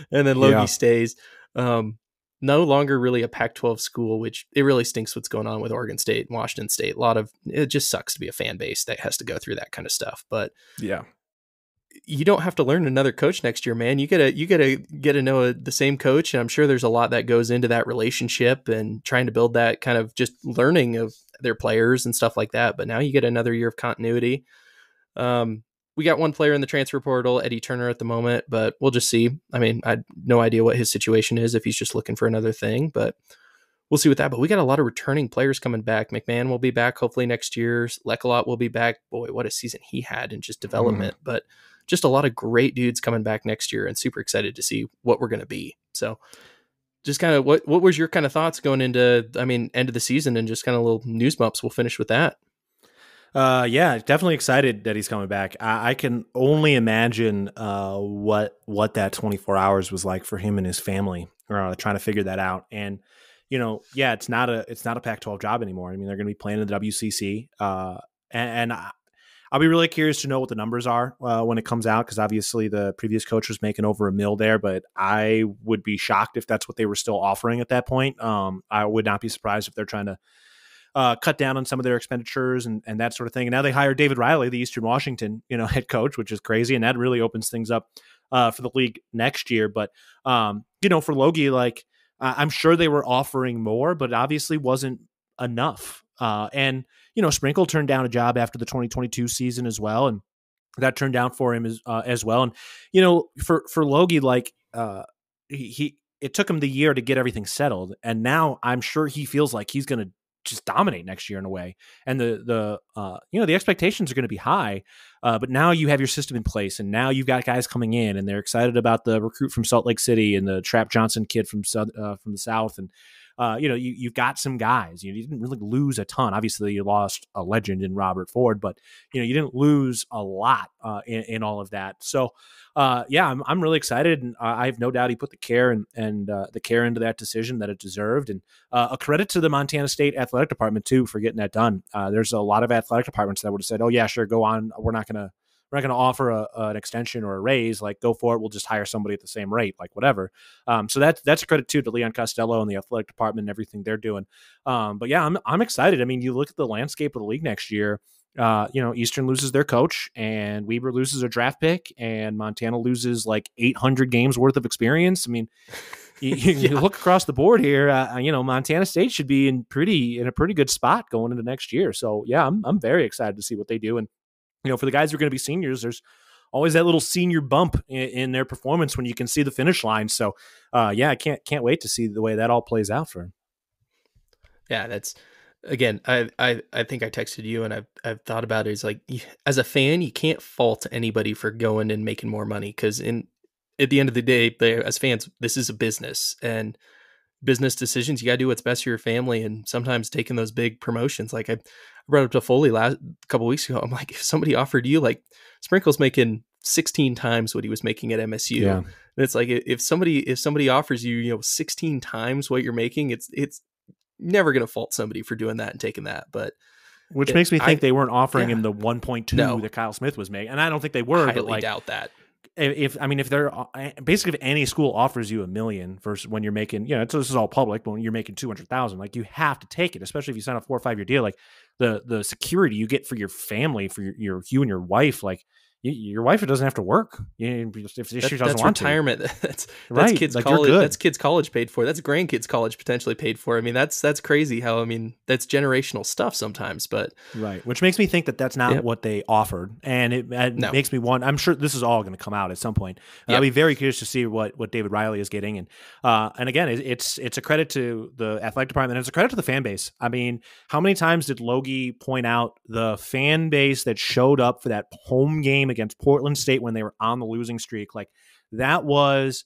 Speaker 2: then Logie stays. No longer really a Pac-12 school, which it really stinks what's going on with Oregon State and Washington State. It just sucks to be a fan base that has to go through that kind of stuff. But yeah, you don't have to learn another coach next year, man. You gotta get to know the same coach. And I'm sure there's a lot that goes into that relationship and trying to build that kind of just learning of their players and stuff like that. But now you get another year of continuity. We got one player in the transfer portal, Eddie Turner at the moment, but we'll just see. I had no idea what his situation is if he's just looking for another thing, but we'll see with that. But we got a lot of returning players coming back. McMahon will be back hopefully next year. Lekalot will be back. Boy, what a season he had in just development. But just a lot of great dudes coming back next year and super excited to see what we're going to be. So just kind of what was your kind of thoughts going into, I mean, end of the season, and just kind of little news bumps. We'll finish with that.
Speaker 3: Yeah, definitely excited that he's coming back. I can only imagine what that 24 hours was like for him and his family, trying to figure that out. And yeah, it's not a Pac-12 job anymore. I mean, they're going to be playing in the WCC, and I'll be really curious to know what the numbers are when it comes out, because obviously the previous coach was making over $1 million there, but I would be shocked if that's what they were still offering at that point. I would not be surprised if they're trying to cut down on some of their expenditures and that sort of thing. And now they hired David Riley, the Eastern Washington, head coach, which is crazy. And that really opens things up for the league next year. But, for Logie, like I'm sure they were offering more, but it obviously wasn't enough. And Sprinkle turned down a job after the 2022 season as well. And that turned down for him as well. And, for Logie, like it took him the year to get everything settled. And now I'm sure he feels like he's going to just dominate next year in a way. And the expectations are going to be high, but now you have your system in place, and now you've got guys coming in, and they're excited about the recruit from Salt Lake City and the Trap Johnson kid from the South. And, you've got some guys. You didn't really lose a ton. Obviously, you lost a legend in Robert Ford, but you didn't lose a lot in all of that. So, I'm really excited, and I have no doubt he put the care and the care into that decision that it deserved. And a credit to the Montana State athletic department too for getting that done. There's a lot of athletic departments that would have said, "Oh yeah, sure, go on. We're not gonna offer an extension or a raise. Like, go for it. We'll just hire somebody at the same rate, like whatever." So that's a credit too to Leon Costello and the athletic department and everything they're doing. But yeah, I'm excited. I mean, you look at the landscape of the league next year. Eastern loses their coach, and Weber loses a draft pick, and Montana loses like 800 games worth of experience. I mean, you look across the board here. Montana State should be in a pretty good spot going into next year. So yeah, I'm very excited to see what they do. And for the guys who are going to be seniors, there's always that little senior bump in their performance when you can see the finish line. So I can't wait to see the way that all plays out for him.
Speaker 2: Yeah, that's. Again, I think I texted you, and I've thought about it. It's like, as a fan, you can't fault anybody for going and making more money, because at the end of the day, as fans, this is a business, and business decisions, you got to do what's best for your family. And sometimes taking those big promotions, like I brought up to Foley a couple weeks ago. I'm like, if somebody offered you, like, Sprinkle's making 16 times what he was making at MSU, and it's like, if somebody offers you 16 times what you're making, it's never going to fault somebody for doing that and taking that. But
Speaker 3: which makes me think they weren't offering him the 1.2 that Kyle Smith was making. And I don't think they were.
Speaker 2: Highly doubt that.
Speaker 3: If they're basically, if any school offers you $1 million versus when you're making, this is all public, but when you're making 200,000, like, you have to take it, especially if you sign a 4 or 5 year deal. Like, the security you get for your family, for you and your wife, like, your wife doesn't have to work if she doesn't want
Speaker 2: retirement.
Speaker 3: To.
Speaker 2: That's
Speaker 3: right.
Speaker 2: Kids'
Speaker 3: like,
Speaker 2: college. That's kids' college paid for. That's grandkids' college potentially paid for. I mean, that's crazy how, that's generational stuff sometimes. But
Speaker 3: right, which makes me think that that's not what they offered, and it makes me want. I'm sure this is all going to come out at some point. I'll be very curious to see what David Riley is getting, and again, it's a credit to the athletic department, and it's a credit to the fan base. I mean, how many times did Logie point out the fan base that showed up for that home game against Portland State when they were on the losing streak? Like, that was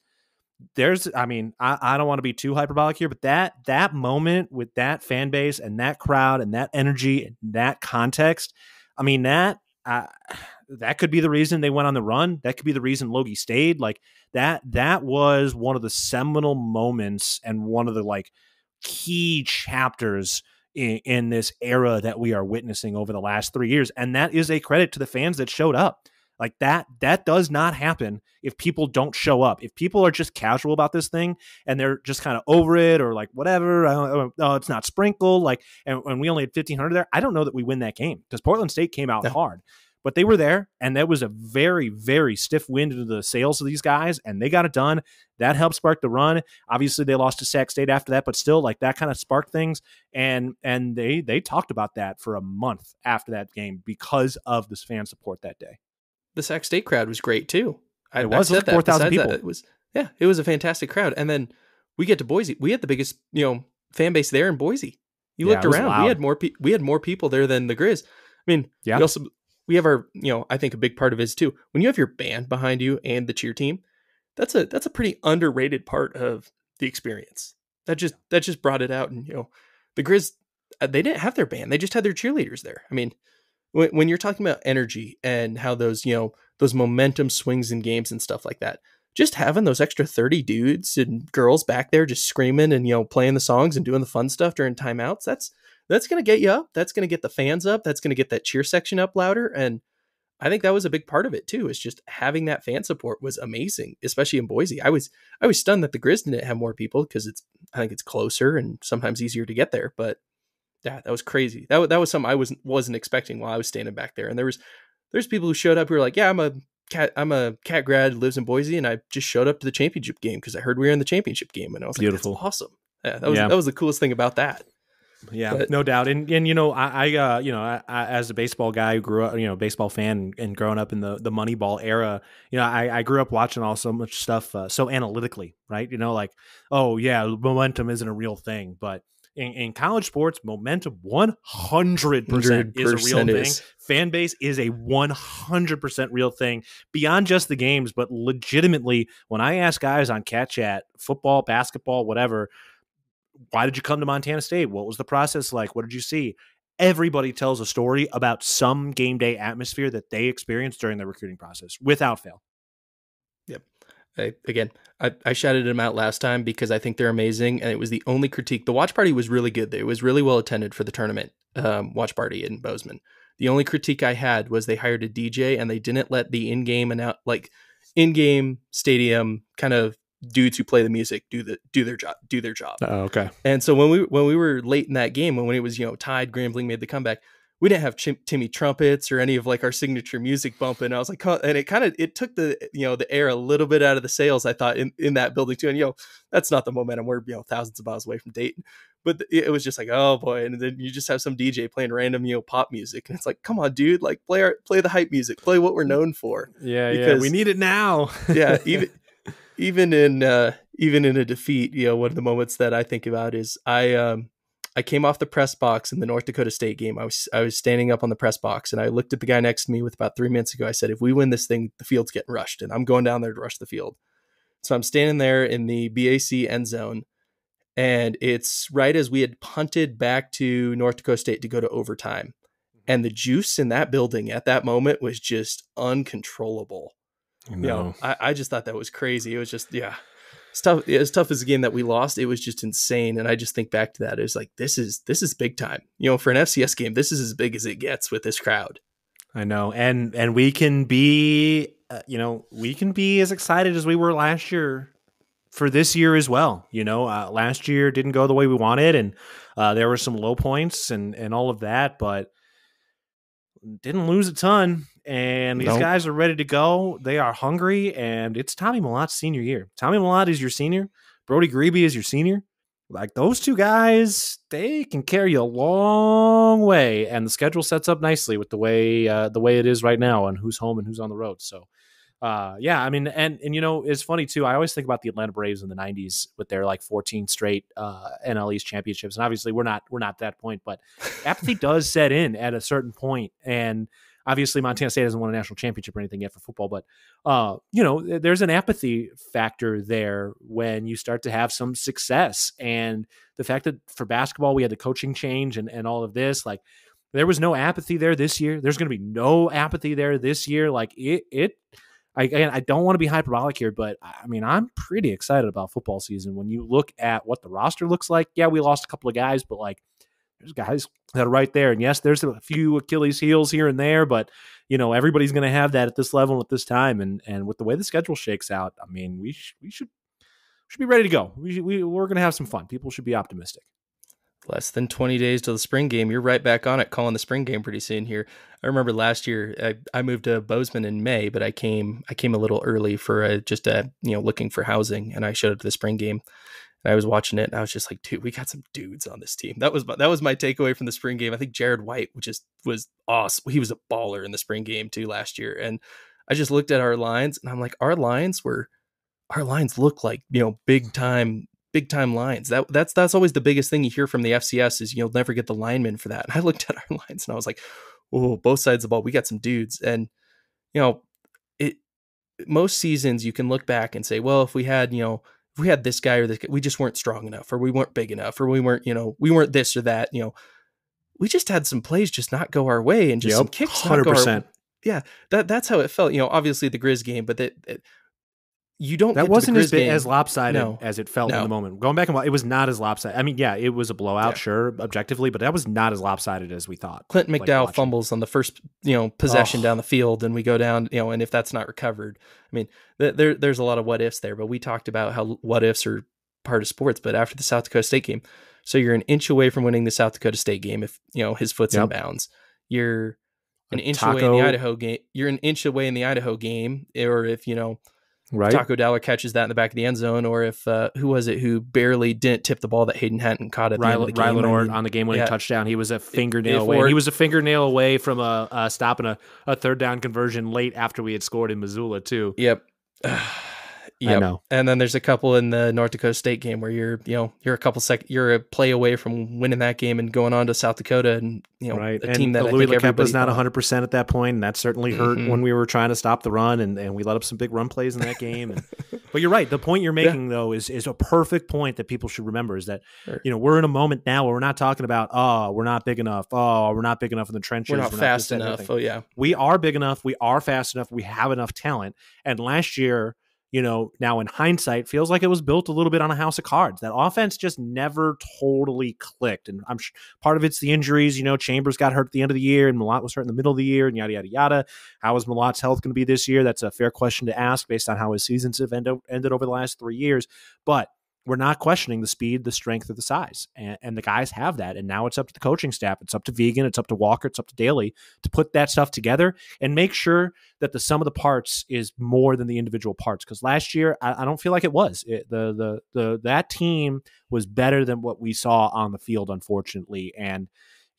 Speaker 3: I don't want to be too hyperbolic here, but that moment with that fan base and that crowd and that energy and that context, that could be the reason they went on the run. That could be the reason Logie stayed. Like, that was one of the seminal moments and one of the, like, key chapters in this era that we are witnessing over the last 3 years. And that is a credit to the fans that showed up. Like, that does not happen if people don't show up. If people are just casual about this thing and they're just kind of over it, or like, whatever, oh, it's not Sprinkle, like, and we only had 1,500 there, I don't know that we win that game, because Portland State came out hard. But they were there, and that was a very, very stiff wind into the sails of these guys, and they got it done. That helped spark the run. Obviously, they lost to Sac State after that, but still, like, that kind of sparked things. And they talked about that for a month after that game because of this fan support that day.
Speaker 2: The Sac State crowd was great too.
Speaker 3: It was 4,000 people.
Speaker 2: It was a fantastic crowd. And then we get to Boise. We had the biggest fan base there in Boise. You looked around. Loud. We had more people there than the Grizz. I mean, we have our, I think a big part of it is too, when you have your band behind you and the cheer team, that's a pretty underrated part of the experience. That just brought it out. And, the Grizz, they didn't have their band. They just had their cheerleaders there. I mean, when you're talking about energy and how those, those momentum swings in games and stuff like that, just having those extra 30 dudes and girls back there just screaming and, playing the songs and doing the fun stuff during timeouts, that's going to get you up. That's going to get the fans up. That's going to get that cheer section up louder. And I think that was a big part of it too, is just having that fan support was amazing, especially in Boise. I was stunned that the Grizz didn't have more people because I think it's closer and sometimes easier to get there, but yeah, that was crazy. That was something I wasn't expecting while I was standing back there. And there's people who showed up who were like, yeah, I'm a cat grad, lives in Boise, and I just showed up to the championship game because I heard we were in the championship game, and I was
Speaker 3: beautiful.
Speaker 2: Like, that's awesome. Yeah, that was the coolest thing about that.
Speaker 3: Yeah, but, no doubt. And I as a baseball guy who grew up, baseball fan and growing up in the Moneyball era, I grew up watching all so much stuff so analytically, right? Like, oh yeah, momentum isn't a real thing, but in college sports, momentum 100% is a real thing. Fan base is a 100% real thing beyond just the games, but legitimately, when I ask guys on Cat Chat, football, basketball, whatever, why did you come to Montana State? What was the process like? What did you see? Everybody tells a story about some game day atmosphere that they experienced during the recruiting process, without fail.
Speaker 2: Yep. I shouted them out last time because I think they're amazing, and it was the only critique. The watch party was really good. It was really well attended for the tournament watch party in Bozeman. The only critique I had was they hired a DJ and they didn't let the in-game stadium kind of dudes who play the music do their job.
Speaker 3: Oh, okay.
Speaker 2: And so when we were late in that game, when it was Tide, Grambling made the comeback, we didn't have Timmy trumpets or any of like our signature music bumping. I was like, and it took the the air a little bit out of the sails, I thought, in that building too. And that's not the momentum. We're thousands of miles away from Dayton, but it was just like, oh boy. And then you just have some DJ playing random pop music, and it's like, come on, dude, like play the hype music, play what we're known for.
Speaker 3: Yeah, we need it now.
Speaker 2: Yeah, even in a defeat, one of the moments that I think about is I came off the press box in the North Dakota State game. I was standing up on the press box, and I looked at the guy next to me with about 3 minutes ago. I said, if we win this thing, the field's getting rushed, and I'm going down there to rush the field. So I'm standing there in the BAC end zone, and it's right as we had punted back to North Dakota State to go to overtime. And the juice in that building at that moment was just uncontrollable. I just thought that was crazy. It was just, it's tough. As tough as the game that we lost, it was just insane. And I just think back to that. It was like, this is big time. For an FCS game, this is as big as it gets with this crowd.
Speaker 3: I know. And we can be, we can be as excited as we were last year for this year as well. Last year didn't go the way we wanted, and there were some low points and all of that, but didn't lose a ton. And these guys are ready to go. They are hungry, and it's Tommy Malot's senior year. Tommy Malott is your senior. Brody Grebe is your senior. Like, those two guys, they can carry you a long way, and the schedule sets up nicely with the way it is right now, and who's home and who's on the road. So, and it's funny too. I always think about the Atlanta Braves in the '90s with their 14 straight NL East championships, and obviously we're not at that point, but apathy does set in at a certain point, and obviously Montana State hasn't won a national championship or anything yet for football, but there's an apathy factor there when you start to have some success, and the fact that for basketball we had the coaching change and all of this, there was no apathy there this year. There's going to be no apathy there this year. I don't want to be hyperbolic here, but I mean, I'm pretty excited about football season. When you look at what the roster looks like, yeah, we lost a couple of guys, but there's guys that are right there. And yes, there's a few Achilles heels here and there, but everybody's going to have that at this level at this time. And with the way the schedule shakes out, I mean, we should be ready to go. We're going to have some fun. People should be optimistic.
Speaker 2: Less than 20 days till the spring game. You're right back on it, calling the spring game pretty soon here. I remember last year I moved to Bozeman in May, but I came a little early for looking for housing, and I showed up to the spring game, and I was watching it, and I was just like, dude, we got some dudes on this team. That was my takeaway from the spring game. I think Jared White, was awesome. He was a baller in the spring game too last year, and I just looked at our lines, and I'm like, our lines look like big time lines. That's always the biggest thing you hear from the FCS is you'll never get the linemen for that. And I looked at our lines and I was like, oh, both sides of the ball, we got some dudes. And most seasons you can look back and say, well, if we had if we had this guy or this guy, we just weren't strong enough, or we weren't big enough, or we weren't, we weren't this or that, we just had some plays just not go our way and just some kicks 100%. Not go our way. Yeah, that's how it felt. Obviously the Grizz game, but you don't.
Speaker 3: That
Speaker 2: get
Speaker 3: wasn't
Speaker 2: to the Grizz game.
Speaker 3: as lopsided as it felt in the moment. Going back and it was not as lopsided. I mean, yeah, it was a blowout, sure, objectively, but that was not as lopsided as we thought.
Speaker 2: Clinton McDowell fumbles on the first, possession down the field, and we go down, and if that's not recovered, I mean, there's a lot of what ifs there. But we talked about how what ifs are part of sports. But after the South Dakota State game, so you're an inch away from winning the South Dakota State game if his foot's in bounds. You're an inch away in the Idaho game. You're an inch away in the Idaho game, or if right. Taco Dowler catches that in the back of the end zone, or if who was it who barely didn't tip the ball that Hayden hadn't caught at the end of the game?
Speaker 3: Rylan Ort on the game-winning touchdown. He was a fingernail away. He was a fingernail away from a stopping a third down conversion late after we had scored in Missoula too.
Speaker 2: Yep.
Speaker 3: I know.
Speaker 2: And then there's a couple in the North Dakota State game where you're a play away from winning that game and going on to South Dakota, and
Speaker 3: right.
Speaker 2: a team that
Speaker 3: Louis LaKepa's not 100% at that point, and that certainly hurt when we were trying to stop the run, and we let up some big run plays in that game. But you're right. The point you're making though is a perfect point that people should remember, is that we're in a moment now where we're not talking about we're not big enough, we're not big enough in the trenches,
Speaker 2: we're not fast enough.
Speaker 3: We are big enough, we are fast enough, we have enough talent. And last year, now in hindsight, feels like it was built a little bit on a house of cards. That offense just never totally clicked. And I'm sure part of it's the injuries. Chambers got hurt at the end of the year, and Malott was hurt in the middle of the year, and yada, yada, yada. How is Malott's health going to be this year? That's a fair question to ask based on how his seasons have ended over the last 3 years. But we're not questioning the speed, the strength, or the size. And the guys have that. And now it's up to the coaching staff. It's up to Vigen. It's up to Walker. It's up to Daly to put that stuff together and make sure that the sum of the parts is more than the individual parts. Because last year, I don't feel like it was. That team was better than what we saw on the field, unfortunately. And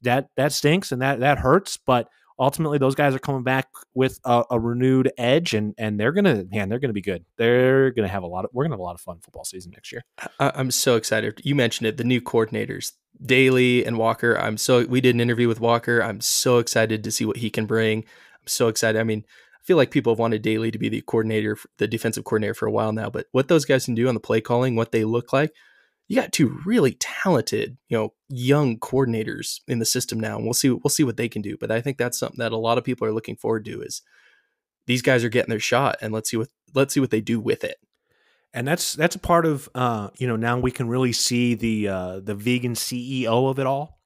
Speaker 3: that stinks and that hurts. But ultimately, those guys are coming back with a renewed edge, and they're gonna be good. We're gonna have a lot of fun football season next year.
Speaker 2: I'm so excited. You mentioned it, the new coordinators, Daly and Walker. We did an interview with Walker. I'm so excited to see what he can bring. I'm so excited. I mean, I feel like people have wanted Daly to be the defensive coordinator for a while now, but what those guys can do on the play calling, what they look like. You got two really talented, young coordinators in the system now, and we'll see what they can do. But I think that's something that a lot of people are looking forward to, is these guys are getting their shot, and let's see what they do with it.
Speaker 3: And that's a part of now we can really see the Vigen CEO of it all.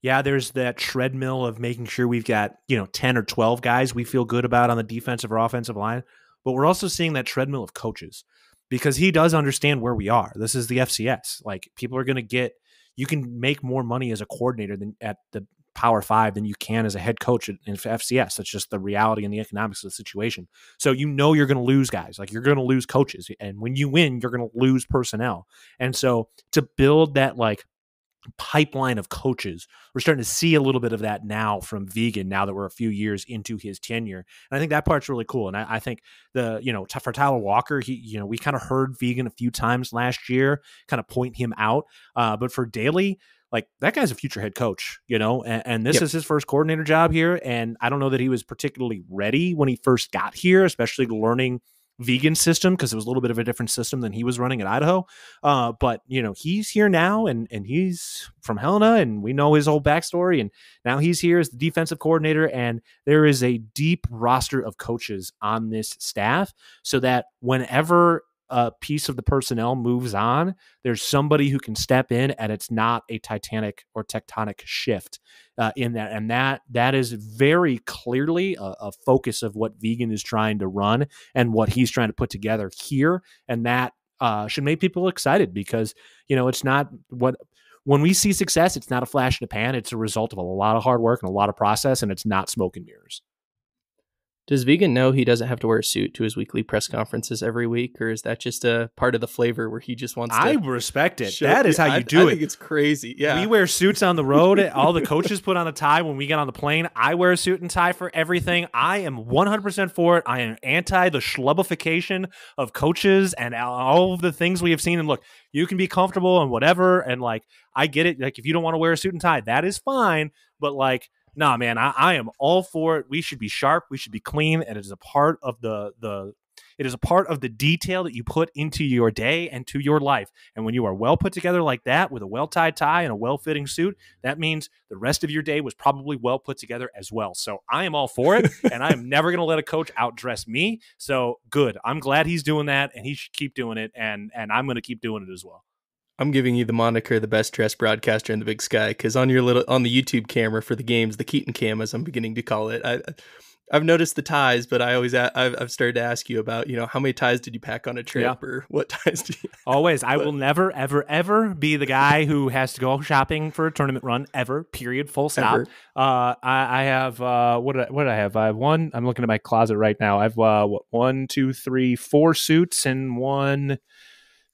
Speaker 3: There's that treadmill of making sure we've got 10 or 12 guys we feel good about on the defensive or offensive line, but we're also seeing that treadmill of coaches. Because he does understand where we are. This is the FCS. Like, people are going to you can make more money as a coordinator than at the Power 5 than you can as a head coach in FCS. That's just the reality and the economics of the situation. So you're going to lose guys. Like, you're going to lose coaches. And when you win, you're going to lose personnel. And so to build that, pipeline of coaches, we're starting to see a little bit of that now from Vigen, now that we're a few years into his tenure. And I think that part's really cool. And I think for Tyler Walker, we kind of heard Vigen a few times last year kind of point him out. But for Daly, that guy's a future head coach, and this is his first coordinator job here. And I don't know that he was particularly ready when he first got here, especially learning Vigen system, because it was a little bit of a different system than he was running at Idaho. But he's here now, and he's from Helena, and we know his whole backstory. And now he's here as the defensive coordinator, and there is a deep roster of coaches on this staff, so that whenever a piece of the personnel moves on, there's somebody who can step in, and it's not a titanic or tectonic shift in that. And that is very clearly a focus of what Vigen is trying to run and what he's trying to put together here. And that should make people excited, because, it's not when we see success, it's not a flash in the pan. It's a result of a lot of hard work and a lot of process, and it's not smoke and mirrors.
Speaker 2: Does Vigen know he doesn't have to wear a suit to his weekly press conferences every week, or is that just a part of the flavor where he just wants to?
Speaker 3: I respect it. That is how you do it.
Speaker 2: I think it's crazy. Yeah.
Speaker 3: We wear suits on the road. All the coaches put on a tie when we get on the plane. I wear a suit and tie for everything. I am 100% for it. I am anti the schlubbification of coaches and all of the things we have seen. And look, you can be comfortable and whatever. And I get it. If you don't want to wear a suit and tie, that is fine. But nah, man, I am all for it. We should be sharp. We should be clean. And it is a part of the It is a part of the detail that you put into your day and to your life. And when you are well put together like that, with a well-tied tie and a well-fitting suit, that means the rest of your day was probably well put together as well. So I am all for it, and I am never going to let a coach outdress me. So good. I'm glad he's doing that, and he should keep doing it, and I'm going to keep doing it as well.
Speaker 2: I'm giving you the moniker, the best dressed broadcaster in the Big Sky, because on the YouTube camera for the games, the Keaton cam, as I'm beginning to call it, I've noticed the ties, but I've started to ask you about, how many ties did you pack on a trip, or what ties do you have?
Speaker 3: Always. I will never, ever, ever be the guy who has to go shopping for a tournament run, ever, period, full stop.
Speaker 2: Ever.
Speaker 3: I have, what did I have? I have one, I'm looking at my closet right now. I have, 1, 2, 3, 4 suits and 1,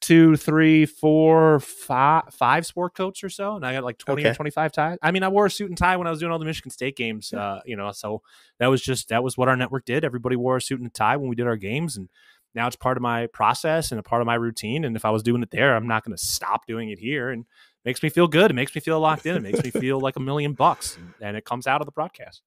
Speaker 3: 2, 3, 4, 5 sport coats or so, and I got like 20 or 25 ties. I mean, I wore a suit and tie when I was doing all the Michigan State games, so that was what our network did. Everybody wore a suit and a tie when we did our games, and now it's part of my process and a part of my routine. And if I was doing it there, I'm not going to stop doing it here. And it makes me feel good. It makes me feel locked in. It makes me feel like $1 million, and it comes out of the broadcast.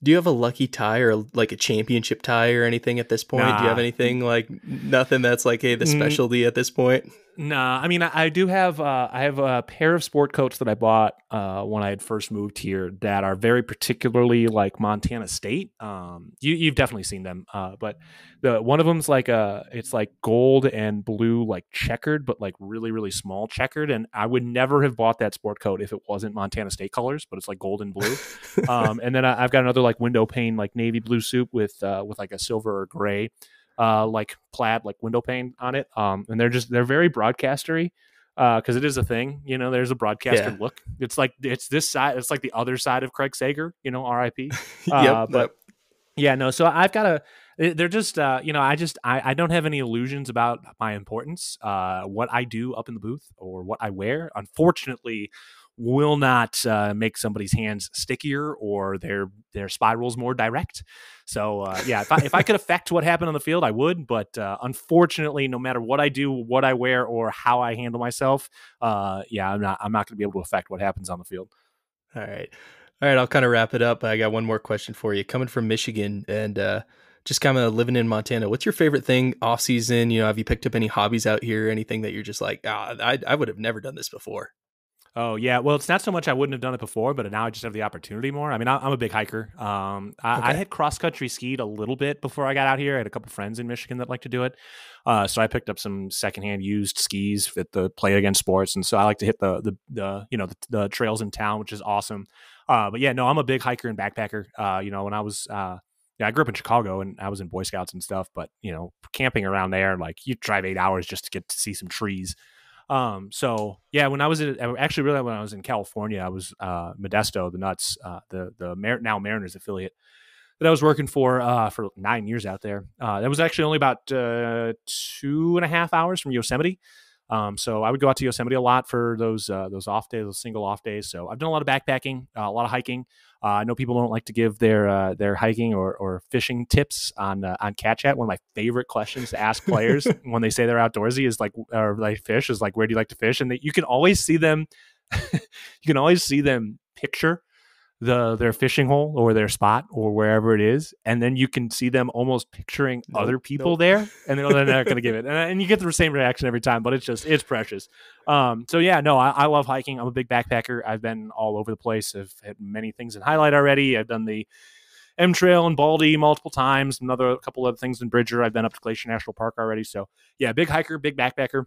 Speaker 2: Do you have a lucky tie or like a championship tie or anything at this point?
Speaker 3: Nah.
Speaker 2: Do you have anything like nothing that's like, hey, the specialty at this point?
Speaker 3: Nah, I mean, I do have I have a pair of sport coats that I bought when I had first moved here that are very particularly like Montana State. You've definitely seen them, but the one of them's like it's like gold and blue, like checkered, but like really, really small checkered. And I would never have bought that sport coat if it wasn't Montana State colors, but it's like gold and blue. And then I've got another like window pane, like navy blue suit with like a silver or gray. Like plaid, like window pane on it. And they're very broadcastery, because it is a thing, there's a broadcaster look. It's like, it's this side, it's like the other side of Craig Sager, RIP. But yeah, no, so I've got they're just, I don't have any illusions about my importance. What I do up in the booth or what I wear, unfortunately, will not make somebody's hands stickier or their spirals more direct. So if I could affect what happened on the field, I would. But unfortunately, no matter what I do, what I wear, or how I handle myself, I'm not going to be able to affect what happens on the field.
Speaker 2: All right. I'll kind of wrap it up. I got one more question for you. Coming from Michigan and just kind of living in Montana, what's your favorite thing off season? Have you picked up any hobbies out here? Anything that you're just like, I would have never done this before?
Speaker 3: Oh, yeah. Well, it's not so much I wouldn't have done it before, but now I just have the opportunity more. I mean, I'm a big hiker. I had cross-country skied a little bit before I got out here. I had a couple friends in Michigan that like to do it. So I picked up some secondhand used skis at the Play Again Sports. And so I like to hit the trails in town, which is awesome. But yeah, no, I'm a big hiker and backpacker. When I was I grew up in Chicago and I was in Boy Scouts and stuff, but camping around there, like you drive 8 hours just to get to see some trees. So yeah, when I was when I was in California, I was Modesto, the Nuts, the now Mariners affiliate that I was working for 9 years out there. That was actually only about 2.5 hours from Yosemite. So I would go out to Yosemite a lot for those off days, those single off days. So I've done a lot of backpacking, a lot of hiking. I know people don't like to give their hiking or fishing tips on Cat Chat. One of my favorite questions to ask players when they say they're outdoorsy is like, or they fish, is like, where do you like to fish? And you can always see them, picture their fishing hole or their spot or wherever it is, and then you can see them almost picturing other people there, and they're not going to give it, and you get the same reaction every time. But it's precious. So yeah, no, I love hiking. I'm a big backpacker. I've been all over the place. I've had many things in Highlight already. I've done the M Trail in Baldy multiple times. A couple other things in Bridger. I've been up to Glacier National Park already. So yeah, big hiker, big backpacker.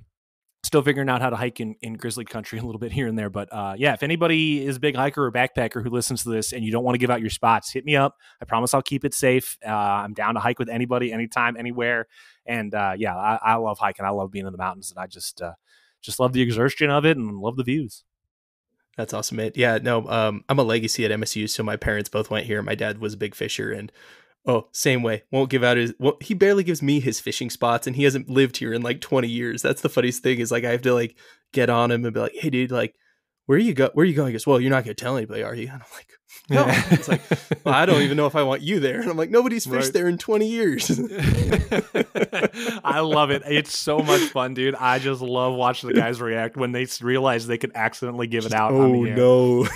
Speaker 3: Still figuring out how to hike in grizzly country a little bit here and there. But yeah, if anybody is a big hiker or backpacker who listens to this and you don't want to give out your spots, hit me up. I promise I'll keep it safe. I'm down to hike with anybody, anytime, anywhere. And yeah, I love hiking. I love being in the mountains, and I just love the exertion of it and love the views.
Speaker 2: That's awesome, mate. Yeah, no, I'm a legacy at MSU, so my parents both went here. My dad was a big fisher, and same way. Won't give out he barely gives me his fishing spots, and he hasn't lived here in like 20 years. That's the funniest thing, is like I have to like get on him and be like, hey dude, like where are you going? He goes, well, you're not going to tell anybody, are you? And I'm like, no. It's like, well, I don't even know if I want you there. And I'm like, nobody's fished there in 20 years.
Speaker 3: I love it. It's so much fun, dude. I just love watching the guys react when they realize they could accidentally give it out.
Speaker 2: Oh no.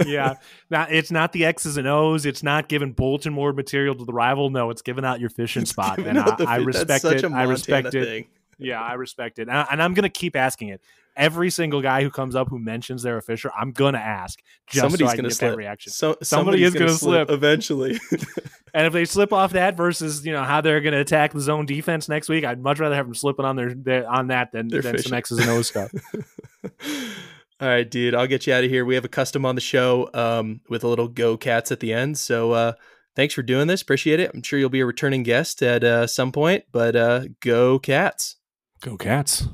Speaker 3: Yeah. Now, it's not the X's and O's. It's not giving bulletin board material to the rival. No, it's giving out your fishing spot. And I respect it. I respect it.
Speaker 2: Thing.
Speaker 3: Yeah, I respect it. And I'm going to keep asking it. Every single guy who comes up who mentions they're a fisher, I'm going to ask.
Speaker 2: Somebody's
Speaker 3: going to
Speaker 2: slip.
Speaker 3: That reaction.
Speaker 2: Somebody is going to slip
Speaker 3: eventually. And if they slip off that versus, how they're going to attack the zone defense next week, I'd much rather have them slipping on on that than some X's and O's stuff.
Speaker 2: All right, dude, I'll get you out of here. We have a custom on the show with a little Go Cats at the end. So thanks for doing this. Appreciate it. I'm sure you'll be a returning guest at some point, but Go Cats.
Speaker 3: Go Cats.